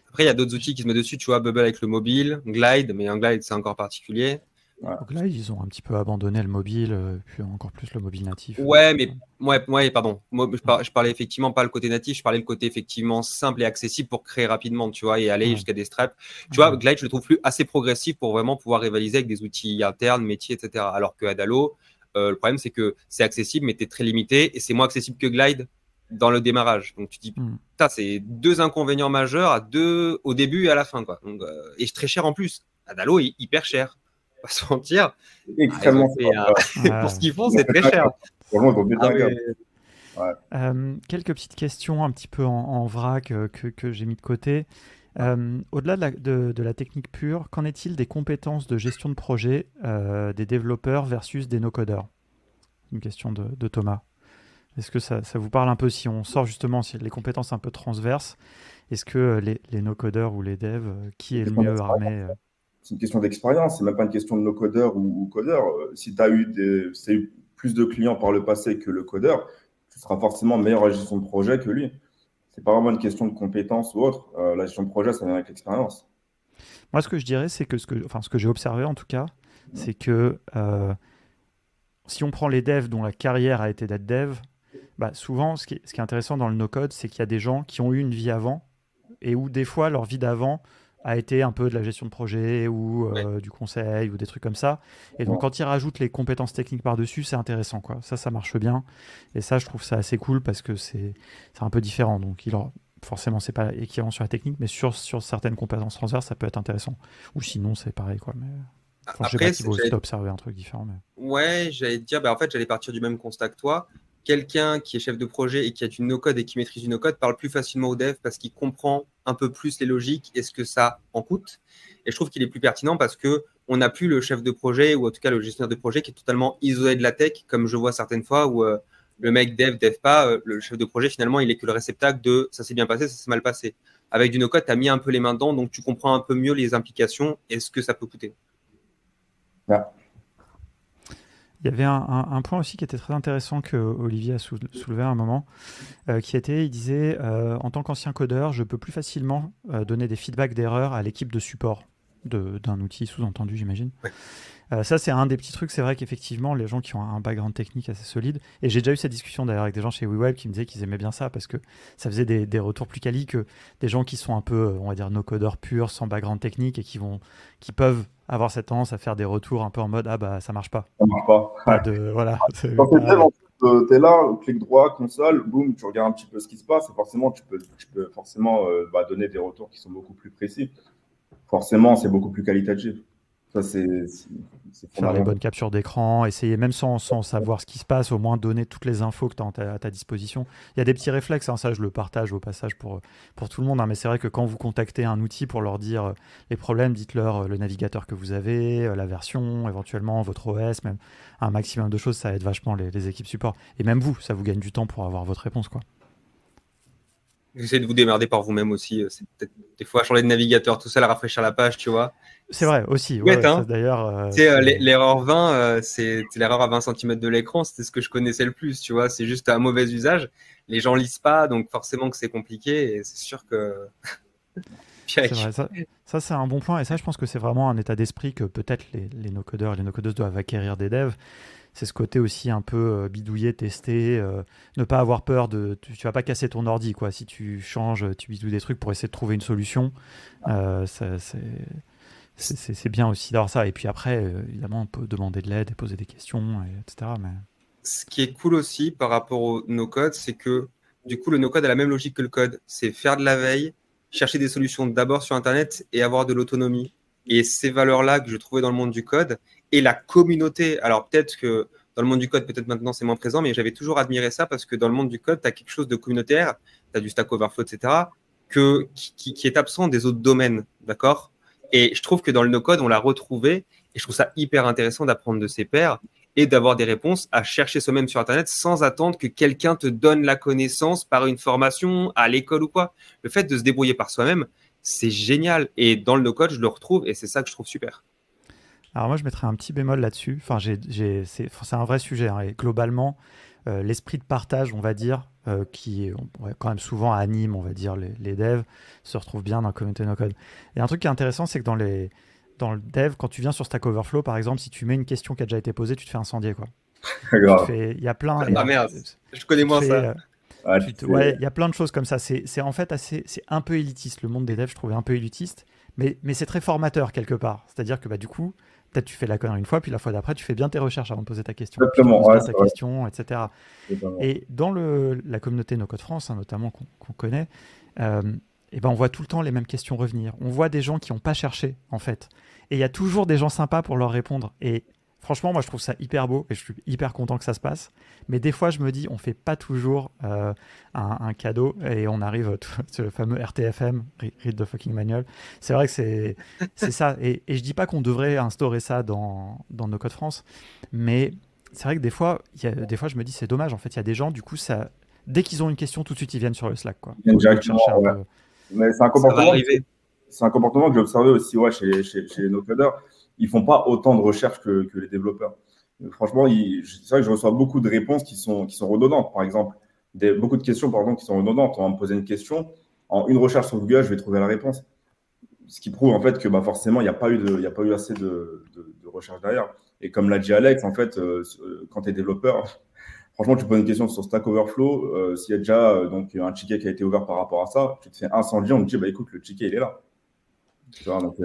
Après, il y a d'autres outils qui se mettent dessus. Tu vois, Bubble avec le mobile, Glide, mais un Glide, c'est encore particulier. Ouais. Glide, ils ont un petit peu abandonné le mobile, puis encore plus le mobile natif. Ouais, mais pardon. Moi, je parlais effectivement pas le côté natif, je parlais le côté effectivement simple et accessible pour créer rapidement, tu vois, et aller jusqu'à des straps. Tu vois, Glide, je le trouve plus assez progressif pour vraiment pouvoir rivaliser avec des outils internes, métiers, etc. Alors que Adalo, le problème, c'est que c'est accessible, mais tu es très limité et c'est moins accessible que Glide dans le démarrage. Donc, tu te dis, c'est 2 inconvénients majeurs au début et à la fin, quoi. Donc, et très cher en plus. Adalo est hyper cher. Pas se mentir. Extrêmement pour ce qu'ils font, c'est très cher. Quelques petites questions un petit peu en vrac que j'ai mis de côté. Au-delà de la technique pure, qu'en est-il des compétences de gestion de projet des développeurs versus des no-codeurs? Une question de Thomas. Est-ce que ça vous parle un peu si on sort justement si les compétences un peu transverses? Est-ce que les no-codeurs ou les devs, qui est le mieux armé? C'est une question d'expérience, c'est même pas une question de no-codeur ou codeur. Si tu as eu plus de clients par le passé que le codeur, tu seras forcément meilleur à la gestion de projet que lui. C'est pas vraiment une question de compétence ou autre. La gestion de projet, ça vient avec l'expérience. Moi, ce que je dirais, c'est que ce que j'ai observé en tout cas, c'est que si on prend les devs dont la carrière a été d'être dev, bah, souvent, ce qui est intéressant dans le no-code, c'est qu'il y a des gens qui ont eu une vie avant et où des fois, leur vie d'avant a été un peu de la gestion de projet ou du conseil ou des trucs comme ça. Et donc, quand ils rajoutent les compétences techniques par-dessus, c'est intéressant, quoi. Ça marche bien. Et ça, je trouve ça assez cool parce que c'est un peu différent. Donc, forcément, c'est pas équivalent sur la technique, mais sur certaines compétences transverses, ça peut être intéressant. Ou sinon, c'est pareil, quoi. Mais je sais pas si vous aussi d'observer un truc différent. Mais... Ouais, j'allais te dire, en fait, j'allais partir du même constat que toi. Quelqu'un qui est chef de projet et qui a du no-code et qui maîtrise du no-code parle plus facilement au dev parce qu'il comprend un peu plus les logiques et ce que ça en coûte. Et je trouve qu'il est plus pertinent parce qu'on n'a plus le chef de projet ou en tout cas le gestionnaire de projet qui est totalement isolé de la tech, comme je vois certaines fois où le mec dev pas, le chef de projet finalement il est que le réceptacle de ça s'est bien passé, ça s'est mal passé. Avec du no-code, tu as mis un peu les mains dedans, donc tu comprends un peu mieux les implications et ce que ça peut coûter. Ouais. Il y avait un point aussi qui était très intéressant que Olivier a soulevé à un moment, il disait en tant qu'ancien codeur, je peux plus facilement donner des feedbacks d'erreurs à l'équipe de support d'un outil sous-entendu, j'imagine. Ouais. Ça, c'est un des petits trucs. C'est vrai qu'effectivement, les gens qui ont un background technique assez solide, et j'ai déjà eu cette discussion d'ailleurs avec des gens chez WeWeb qui me disaient qu'ils aimaient bien ça parce que ça faisait des retours plus quali que des gens qui sont un peu, on va dire, no-codeurs purs, sans background technique et qui peuvent avoir cette tendance à faire des retours un peu en mode ah bah ça marche pas. Ça marche pas. Voilà. Quand tu es là, clic droit, console, boum, tu regardes un petit peu ce qui se passe et forcément tu peux forcément donner des retours qui sont beaucoup plus précis. Forcément, c'est beaucoup plus qualitatif. Ça, c'est faire les bonnes captures d'écran, essayer même sans savoir ce qui se passe, au moins donner toutes les infos que tu as à ta disposition. Il y a des petits réflexes, hein, ça je le partage au passage pour tout le monde, hein, mais c'est vrai que quand vous contactez un outil pour leur dire les problèmes, dites-leur le navigateur que vous avez, la version, éventuellement votre OS, même un maximum de choses, ça aide vachement les équipes support. Et même vous, ça vous gagne du temps pour avoir votre réponse, quoi. Essayez de vous démerder par vous-même aussi. C'est peut-être des fois changer de navigateur tout seul à rafraîchir la page, tu vois. C'est vrai aussi. Ouais, hein. D'ailleurs, l'erreur 20, c'est l'erreur à 20 cm de l'écran. C'était ce que je connaissais le plus, tu vois. C'est juste un mauvais usage. Les gens lisent pas, donc forcément que c'est compliqué. Et c'est sûr que. C'est vrai, ça c'est un bon point. Et ça, je pense que c'est vraiment un état d'esprit que peut-être les no-codeurs et les no-codeuses doivent acquérir des devs. c'est ce côté aussi un peu bidouiller, tester, ne pas avoir peur tu vas pas casser ton ordi, quoi. Si tu changes, tu bidouilles des trucs pour essayer de trouver une solution, c'est bien aussi d'avoir ça. Et puis après, évidemment, on peut demander de l'aide et poser des questions, etc. Mais... Ce qui est cool aussi par rapport au no-code, c'est que du coup, le no-code a la même logique que le code. C'est faire de la veille, chercher des solutions d'abord sur Internet et avoir de l'autonomie. Et ces valeurs-là que je trouvais dans le monde du code et la communauté. Alors peut-être que dans le monde du code, peut-être maintenant c'est moins présent, mais j'avais toujours admiré ça parce que dans le monde du code, tu as quelque chose de communautaire, tu as du Stack Overflow, etc., qui est absent des autres domaines. D'accord ? Et je trouve que dans le no-code, on l'a retrouvé. Et je trouve ça hyper intéressant d'apprendre de ses pairs et d'avoir des réponses à chercher soi-même sur Internet sans attendre que quelqu'un te donne la connaissance par une formation à l'école ou quoi. Le fait de se débrouiller par soi-même, c'est génial. Et dans le no-code, je le retrouve et c'est ça que je trouve super. Alors moi, je mettrais un petit bémol là-dessus. Enfin, c'est un vrai sujet. Hein. Et globalement, l'esprit de partage, on va dire, qui quand même souvent anime, on va dire, les devs, se retrouve bien dans la communauté no-code. Et un truc qui est intéressant, c'est que dans le dev, quand tu viens sur Stack Overflow, par exemple, si tu mets une question qui a déjà été posée, tu te fais incendier, quoi. Il y a plein... Ah merde, je connais moins ça. Il y a plein de choses comme ça. C'est en fait c'est un peu élitiste. Le monde des devs, je trouvais un peu élitiste, mais c'est très formateur quelque part. C'est-à-dire que du coup, peut-être tu fais la connerie une fois, puis la fois d'après, tu fais bien tes recherches avant de poser ta question. Exactement, puis tu poses ta question, etc. Et dans la communauté No Code France, hein, notamment qu'on connaît, on voit tout le temps les mêmes questions revenir. On voit des gens qui n'ont pas cherché, en fait. Et il y a toujours des gens sympas pour leur répondre. Et franchement, moi, je trouve ça hyper beau et je suis hyper content que ça se passe. Mais des fois, je me dis, on fait pas toujours un cadeau et on arrive sur le fameux RTFM, Read the fucking manual. C'est vrai que c'est ça. Et je dis pas qu'on devrait instaurer ça dans No Code France, mais c'est vrai que des fois, je me dis, c'est dommage. En fait, il y a des gens, du coup, dès qu'ils ont une question, tout de suite, ils viennent sur le Slack, quoi. Ils viennent directement, ouais. Mais c'est un comportement que j'ai observé aussi chez les no-codeurs. Ils font pas autant de recherches que les développeurs. Franchement, c'est vrai que je reçois beaucoup de réponses qui sont redondantes. Par exemple, beaucoup de questions par exemple, qui sont redondantes. On va me poser une question, en une recherche sur Google, je vais trouver la réponse. Ce qui prouve en fait que forcément, il n'y a pas eu assez de recherche derrière. Et comme l'a dit Alex, en fait, quand tu es développeur, franchement, tu poses une question sur Stack Overflow, s'il y a déjà un ticket qui a été ouvert par rapport à ça, tu te fais incendier, on te dit, écoute, le ticket, il est là. Tu vois, donc,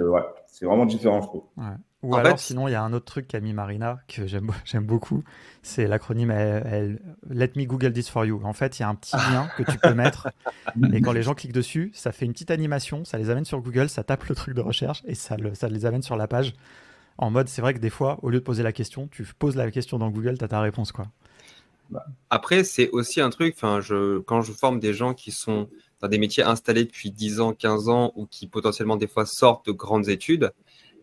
c'est vraiment différent, je trouve. Ouais. Ou alors, sinon, il y a un autre truc qu'a mis Marina, que j'aime beaucoup, c'est l'acronyme Let me Google this for you. En fait, il y a un petit lien que tu peux mettre, et quand les gens cliquent dessus, ça fait une petite animation, ça les amène sur Google, ça tape le truc de recherche, et ça les amène sur la page. En mode, c'est vrai que des fois, au lieu de poser la question, tu poses la question dans Google, tu as ta réponse, quoi. Après, c'est aussi un truc, quand je forme des gens qui sont dans des métiers installés depuis 10 ans, 15 ans, ou qui potentiellement des fois sortent de grandes études,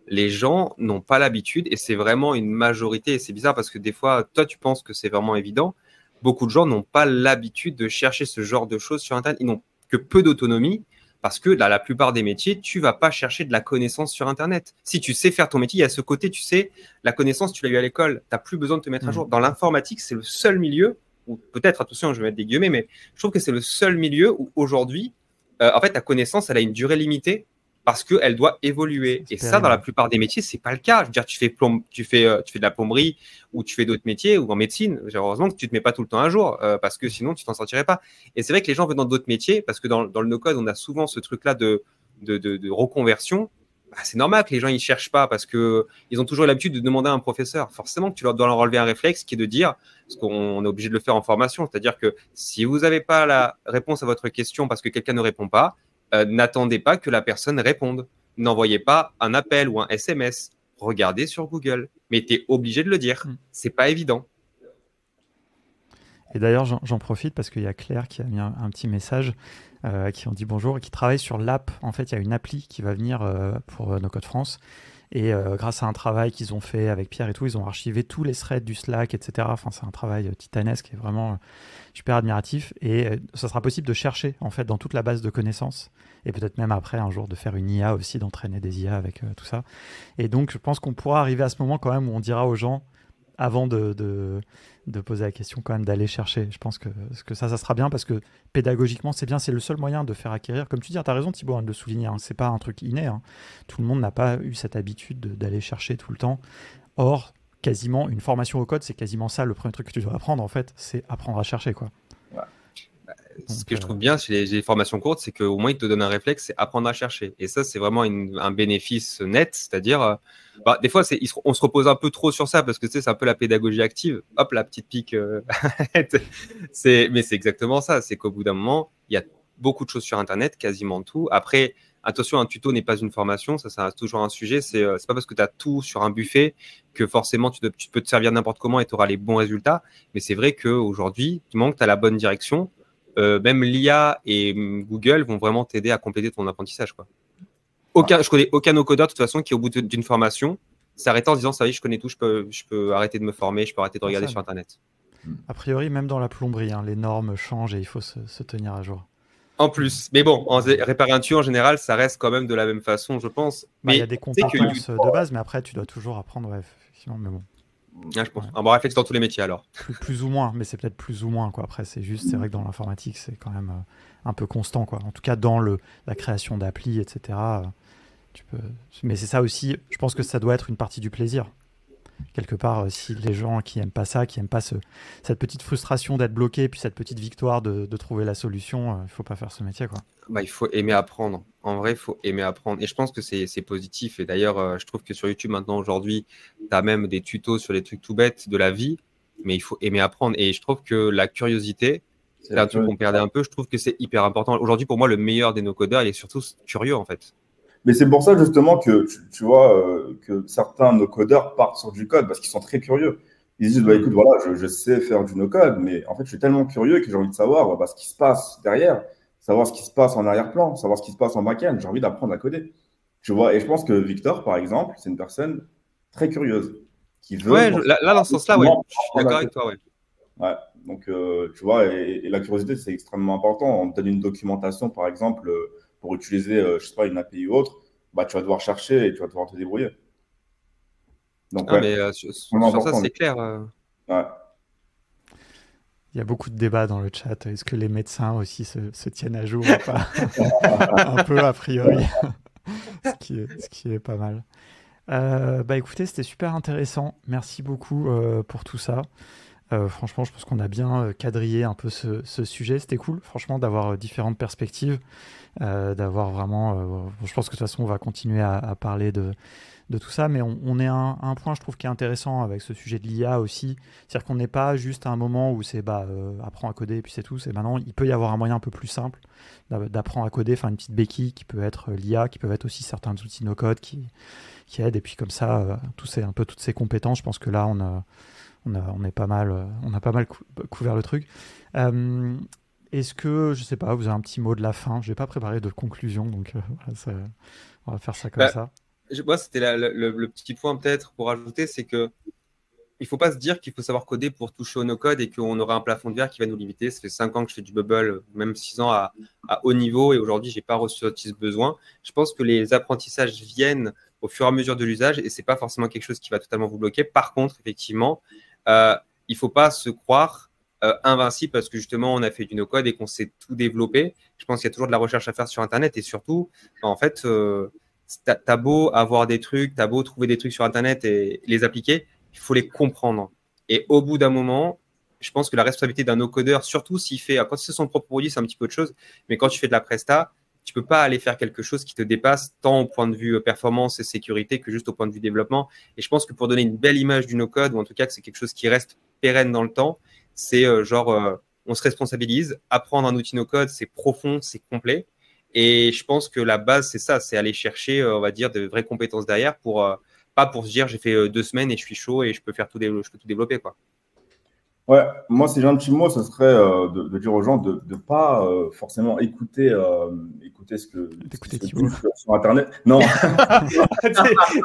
les gens n'ont pas l'habitude, et c'est vraiment une majorité, et c'est bizarre parce que des fois, toi, tu penses que c'est vraiment évident. Beaucoup de gens n'ont pas l'habitude de chercher ce genre de choses sur Internet. Ils n'ont que peu d'autonomie parce que dans la plupart des métiers, tu vas pas chercher de la connaissance sur Internet. Si tu sais faire ton métier, il y a ce côté, tu sais, la connaissance, tu l'as eu à l'école. Tu n'as plus besoin de te mettre à jour. Dans l'informatique, c'est le seul milieu, ou peut-être, attention, je vais mettre des guillemets, mais je trouve que c'est le seul milieu où aujourd'hui, en fait, ta connaissance, elle a une durée limitée parce qu'elle doit évoluer. Et ça, dans la plupart des métiers, c'est pas le cas. Je veux dire, tu fais de la plomberie ou tu fais d'autres métiers ou en médecine. Heureusement que tu te mets pas tout le temps à jour parce que sinon, tu t'en sortirais pas. Et c'est vrai que les gens veulent dans d'autres métiers parce que dans le no-code, on a souvent ce truc-là de reconversion. C'est normal que les gens ils cherchent pas parce que ils ont toujours l'habitude de demander à un professeur. Forcément que tu dois leur enlever un réflexe qui est de dire, parce qu'on est obligé de le faire en formation, c'est-à-dire que si vous n'avez pas la réponse à votre question parce que quelqu'un ne répond pas, n'attendez pas que la personne réponde. N'envoyez pas un appel ou un SMS. Regardez sur Google. Mais tu es obligé de le dire. C'est pas évident. Et d'ailleurs, j'en profite parce qu'il y a Claire qui a mis un petit message qui en dit bonjour et qui travaille sur l'app. En fait, il y a une appli qui va venir pour No Code France. Et grâce à un travail qu'ils ont fait avec Pierre et tout, ils ont archivé tous les threads du Slack, etc. Enfin, c'est un travail titanesque et vraiment super admiratif. Et ça sera possible de chercher en fait dans toute la base de connaissances et peut-être même après un jour de faire une IA aussi, d'entraîner des IA avec tout ça. Et donc, je pense qu'on pourra arriver à ce moment quand même où on dira aux gens, avant de poser la question, quand même d'aller chercher. Je pense que ça sera bien parce que pédagogiquement, c'est bien, c'est le seul moyen de faire acquérir. Comme tu dis, tu as raison Thibaut de le souligner, hein, c'est pas un truc inné. Hein. Tout le monde n'a pas eu cette habitude d'aller chercher tout le temps. Or, quasiment une formation au code, c'est quasiment ça le premier truc que tu dois apprendre en fait, c'est apprendre à chercher quoi. Ce que je trouve bien chez les formations courtes, c'est qu'au moins, ils te donnent un réflexe, c'est apprendre à chercher. Et ça, c'est vraiment un bénéfice net. C'est-à-dire, des fois, on se repose un peu trop sur ça parce que c'est un peu la pédagogie active. Hop, la petite pique. Mais c'est exactement ça. C'est qu'au bout d'un moment, il y a beaucoup de choses sur Internet, quasiment tout. Après, attention, un tuto n'est pas une formation. Ça reste toujours un sujet. C'est pas parce que tu as tout sur un buffet que forcément, tu peux te servir n'importe comment et tu auras les bons résultats. Mais c'est vrai qu'aujourd'hui, du moment que tu as la bonne direction, même l'IA et Google vont vraiment t'aider à compléter ton apprentissage, quoi. Je connais aucun no-codeur de toute façon qui, au bout d'une formation, s'arrête en disant ça y est, je connais tout, je peux arrêter de me former, je peux arrêter de regarder sur Internet. A priori, même dans la plomberie, les normes changent et il faut se tenir à jour. En plus, mais bon, réparer un tuyau en général, ça reste quand même de la même façon, je pense. Il y a des compétences de base, mais après, tu dois toujours apprendre, effectivement, mais bon. Je pense. Un bon réflexe dans tous les métiers alors. Plus ou moins, mais c'est peut-être plus ou moins quoi. Après, c'est vrai que dans l'informatique, c'est quand même un peu constant quoi. En tout cas, dans la création d'applis, etc. Mais c'est ça aussi. Je pense que ça doit être une partie du plaisir. Quelque part, si les gens qui aiment pas ça, qui aiment pas cette petite frustration d'être bloqué, puis cette petite victoire de trouver la solution, il faut pas faire ce métier quoi. Il faut aimer apprendre. En vrai, il faut aimer apprendre. Et je pense que c'est positif. Et d'ailleurs, je trouve que sur YouTube, maintenant, aujourd'hui, tu as même des tutos sur les trucs tout bêtes de la vie. Mais il faut aimer apprendre. Et je trouve que la curiosité, c'est un truc qu'on perdait un peu. Je trouve que c'est hyper important. Aujourd'hui, pour moi, le meilleur des no-codeurs, il est surtout curieux, en fait. Mais c'est pour ça, justement, que tu vois que certains no-codeurs partent sur du code parce qu'ils sont très curieux. Ils disent, écoute, voilà, je sais faire du no-code, mais en fait, je suis tellement curieux que j'ai envie de savoir ce qui se passe derrière. Savoir ce qui se passe en arrière-plan, savoir ce qui se passe en back-end. J'ai envie d'apprendre à coder. Tu vois, et je pense que Victor, par exemple, c'est une personne très curieuse qui veut. Ouais, là, dans ce sens-là, ouais. Je suis d'accord avec toi, ouais. Ouais, donc tu vois, et la curiosité, c'est extrêmement important. On te donne une documentation, par exemple, pour utiliser, je sais pas, une API ou autre, tu vas devoir chercher et tu vas devoir te débrouiller. Donc, mais sur ça, c'est clair. Ouais. Il y a beaucoup de débats dans le chat. Est-ce que les médecins aussi se tiennent à jour ou pas? Un peu a priori, ce qui est pas mal. Écoutez, c'était super intéressant. Merci beaucoup pour tout ça. Franchement, je pense qu'on a bien quadrillé un peu ce sujet. C'était cool, franchement, d'avoir différentes perspectives, d'avoir vraiment... je pense que de toute façon, on va continuer à parler de tout ça, mais on est à un point, je trouve, qui est intéressant avec ce sujet de l'IA aussi. C'est-à-dire qu'on n'est pas juste à un moment où c'est apprends à coder et puis c'est tout. C'est maintenant, il peut y avoir un moyen un peu plus simple d'apprendre à coder, enfin une petite béquille qui peut être l'IA, qui peuvent être aussi certains outils no-code qui aident. Et puis comme ça, un peu toutes ces compétences, je pense que là, on a pas mal couvert le truc. Est-ce que, je sais pas, vous avez un petit mot de la fin? Je n'ai pas préparé de conclusion, donc on va faire ça comme ça. Moi, c'était le petit point peut-être pour ajouter, c'est que il ne faut pas se dire qu'il faut savoir coder pour toucher au no-code et qu'on aura un plafond de verre qui va nous limiter. Ça fait 5 ans que je fais du Bubble, même 6 ans à haut niveau, et aujourd'hui, je n'ai pas ressenti ce besoin. Je pense que les apprentissages viennent au fur et à mesure de l'usage et ce n'est pas forcément quelque chose qui va totalement vous bloquer. Par contre, effectivement, il ne faut pas se croire invincible parce que justement, on a fait du no-code et qu'on sait tout développer. Je pense qu'il y a toujours de la recherche à faire sur Internet et surtout, en fait, t'as beau avoir des trucs, t'as beau trouver des trucs sur Internet et les appliquer, il faut les comprendre. Et au bout d'un moment, je pense que la responsabilité d'un no-codeur, surtout s'il fait, quand c'est son propre produit, c'est un petit peu autre chose, mais quand tu fais de la presta, tu peux pas aller faire quelque chose qui te dépasse tant au point de vue performance et sécurité que juste au point de vue développement. Et je pense que pour donner une belle image du no-code, ou en tout cas que c'est quelque chose qui reste pérenne dans le temps, c'est on se responsabilise. Apprendre un outil no-code, c'est profond, c'est complet. Et je pense que la base, c'est ça, c'est aller chercher, on va dire, de vraies compétences derrière pas pour se dire j'ai fait 2 semaines et je suis chaud et je peux tout développer, quoi. Ouais, moi, si j'ai un petit mot, ce serait de dire aux gens de ne pas forcément écouter ce que sur Internet. Non.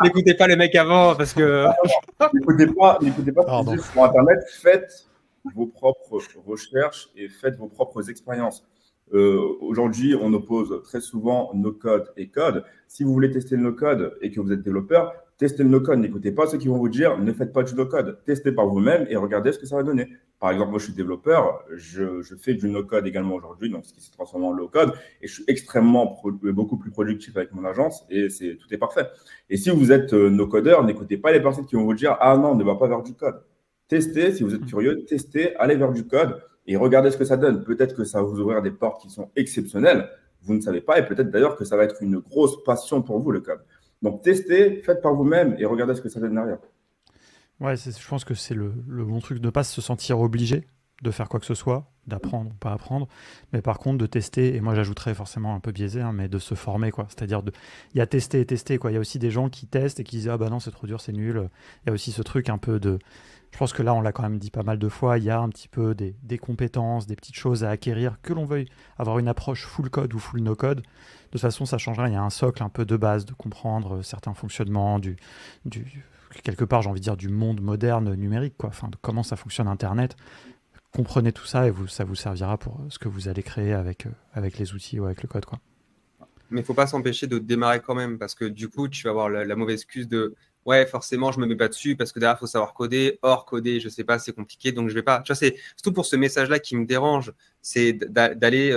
N'écoutez pas les mecs avant parce que. N'écoutez pas ce qu'ils disent sur Internet. Faites vos propres recherches et faites vos propres expériences. Aujourd'hui, on oppose très souvent no-code et code. Si vous voulez tester le no-code et que vous êtes développeur, testez le no-code. N'écoutez pas ceux qui vont vous dire ne faites pas du no-code. Testez par vous-même et regardez ce que ça va donner. Par exemple, moi, je suis développeur. Je fais du no-code également aujourd'hui, donc ce qui s'est transformé en low-code. Et je suis extrêmement, beaucoup plus productif avec mon agence et tout est parfait. Et si vous êtes no-codeur, n'écoutez pas les personnes qui vont vous dire ah non, ne va pas vers du code. Testez, si vous êtes curieux, testez, allez vers du code et regardez ce que ça donne. Peut-être que ça va vous ouvrir des portes qui sont exceptionnelles. Vous ne savez pas et peut-être d'ailleurs que ça va être une grosse passion pour vous, le code. Donc, testez, faites par vous-même et regardez ce que ça donne derrière. Ouais, je pense que c'est le bon truc de ne pas se sentir obligé de faire quoi que ce soit, d'apprendre ou pas apprendre, mais par contre de tester, et moi j'ajouterais forcément un peu biaisé, hein, mais de se former, quoi. C'est-à-dire, il y a tester et tester, quoi. Il y a aussi des gens qui testent et qui disent ah bah non, c'est trop dur, c'est nul. Il y a aussi ce truc un peu de. Je pense que là, on l'a quand même dit pas mal de fois, il y a un petit peu des compétences, des petites choses à acquérir, que l'on veuille avoir une approche full code ou full no code. De toute façon, ça change rien. Il y a un socle un peu de base, de comprendre certains fonctionnements, quelque part, j'ai envie de dire, du monde moderne numérique, quoi. Enfin, de comment ça fonctionne Internet. Comprenez tout ça et ça vous servira pour ce que vous allez créer avec les outils ou avec le code, quoi. Mais il ne faut pas s'empêcher de démarrer quand même, parce que du coup, tu vas avoir la mauvaise excuse de ouais, forcément, je ne me mets pas dessus parce que derrière, il faut savoir coder. Or, coder, je ne sais pas, c'est compliqué, donc je ne vais pas. Tu vois, c'est surtout pour ce message-là qui me dérange, c'est d'aller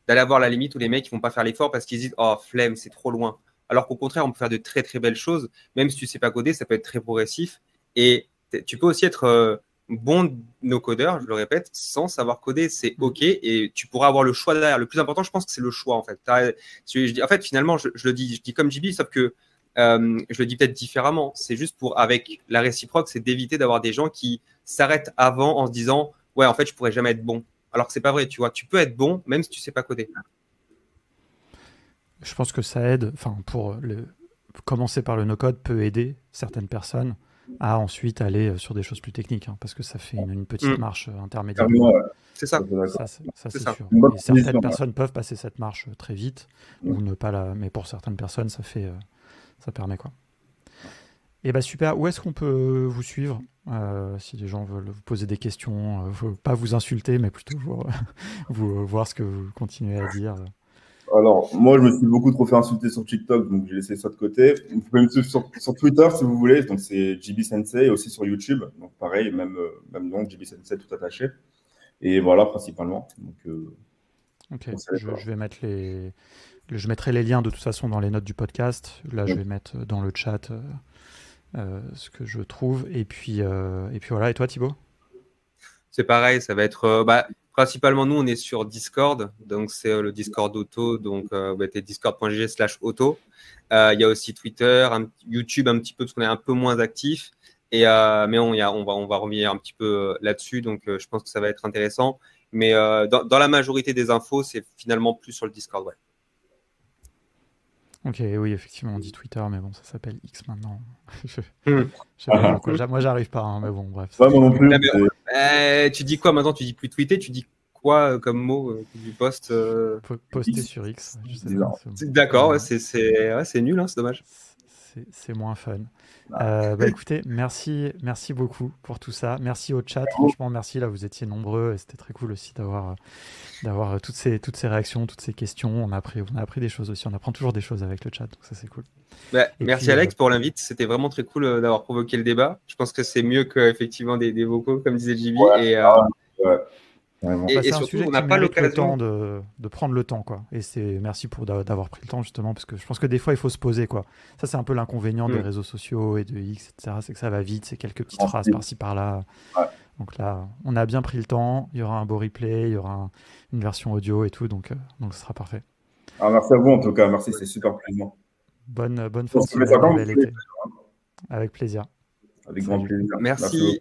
avoir la limite où les mecs ne vont pas faire l'effort parce qu'ils disent oh, flemme, c'est trop loin. Alors qu'au contraire, on peut faire de très, très belles choses. Même si tu ne sais pas coder, ça peut être très progressif. Et tu peux aussi être bon no-codeur, je le répète, sans savoir coder, c'est OK. Et tu pourras avoir le choix derrière. Le plus important, je pense que c'est le choix, en fait. En fait, finalement, je le dis comme JB, sauf que je le dis peut-être différemment. C'est juste avec la réciproque, c'est d'éviter d'avoir des gens qui s'arrêtent avant en se disant ouais, en fait, je pourrais jamais être bon. Alors que c'est pas vrai, tu vois. Tu peux être bon même si tu sais pas coder. Je pense que ça aide. Enfin, commencer par le no-code peut aider certaines personnes à ensuite aller sur des choses plus techniques, hein, parce que ça fait une petite marche intermédiaire. C'est ça. Ça, c'est sûr. Et certaines personnes peuvent passer cette marche très vite ou ne pas la. Mais pour certaines personnes, ça permet, quoi. Et bah super. Où est-ce qu'on peut vous suivre si les gens veulent vous poser des questions, pas vous insulter, mais plutôt vous voir ce que vous continuez à dire. Alors, moi, je me suis beaucoup trop fait insulter sur TikTok, donc j'ai laissé ça de côté. Vous pouvez me suivre sur Twitter si vous voulez, donc c'est JB Sensei, et aussi sur YouTube, donc pareil, même nom, JB Sensei tout attaché. Et voilà, principalement. Donc, ok, je vais mettre je mettrai les liens de toute façon dans les notes du podcast. Là, je vais mettre dans le chat ce que je trouve. Et puis voilà. Et toi, Thibaut ? C'est pareil, ça va être principalement, nous, on est sur Discord, donc c'est le Discord auto, donc discord.gg/auto. Il y a aussi Twitter, YouTube un petit peu, parce qu'on est un peu moins actif. Mais on va revenir un petit peu là-dessus, donc je pense que ça va être intéressant. Mais dans la majorité des infos, c'est finalement plus sur le Discord, ouais. Ok, oui, effectivement, on dit Twitter, mais bon, ça s'appelle X maintenant. Je sais pas pourquoi. Moi, j'arrive pas, hein, mais bon, bref. Ouais, moi non plus. Tu dis quoi maintenant? Tu dis plus tweeter, tu dis quoi comme mot du post Poster sur X. Je sais pas, d'accord, ouais, c'est nul, hein, c'est dommage. C'est moins fun. Écoutez, merci beaucoup pour tout ça. Merci au chat, franchement, merci. Là, vous étiez nombreux et c'était très cool aussi d'avoir toutes ces réactions, toutes ces questions. On a appris des choses aussi. On apprend toujours des choses avec le chat, donc ça c'est cool. Merci Alex pour l'invite. C'était vraiment très cool d'avoir provoqué le débat. Je pense que c'est mieux qu'effectivement des vocaux, comme disait JB. C'est un sujet qui mérite le temps de prendre le temps, quoi. Et merci d'avoir pris le temps, justement, parce que je pense que des fois il faut se poser, quoi. Ça, c'est un peu l'inconvénient des réseaux sociaux et de X, etc. C'est que ça va vite, c'est quelques petites phrases par-ci par-là. Ouais. Donc là, on a bien pris le temps. Il y aura un beau replay, il y aura une version audio et tout, donc ce sera parfait. Merci à vous en tout cas, merci, c'est super plaisant. Bonne fin de semaine, bel été. Avec plaisir. Avec grand plaisir. Merci.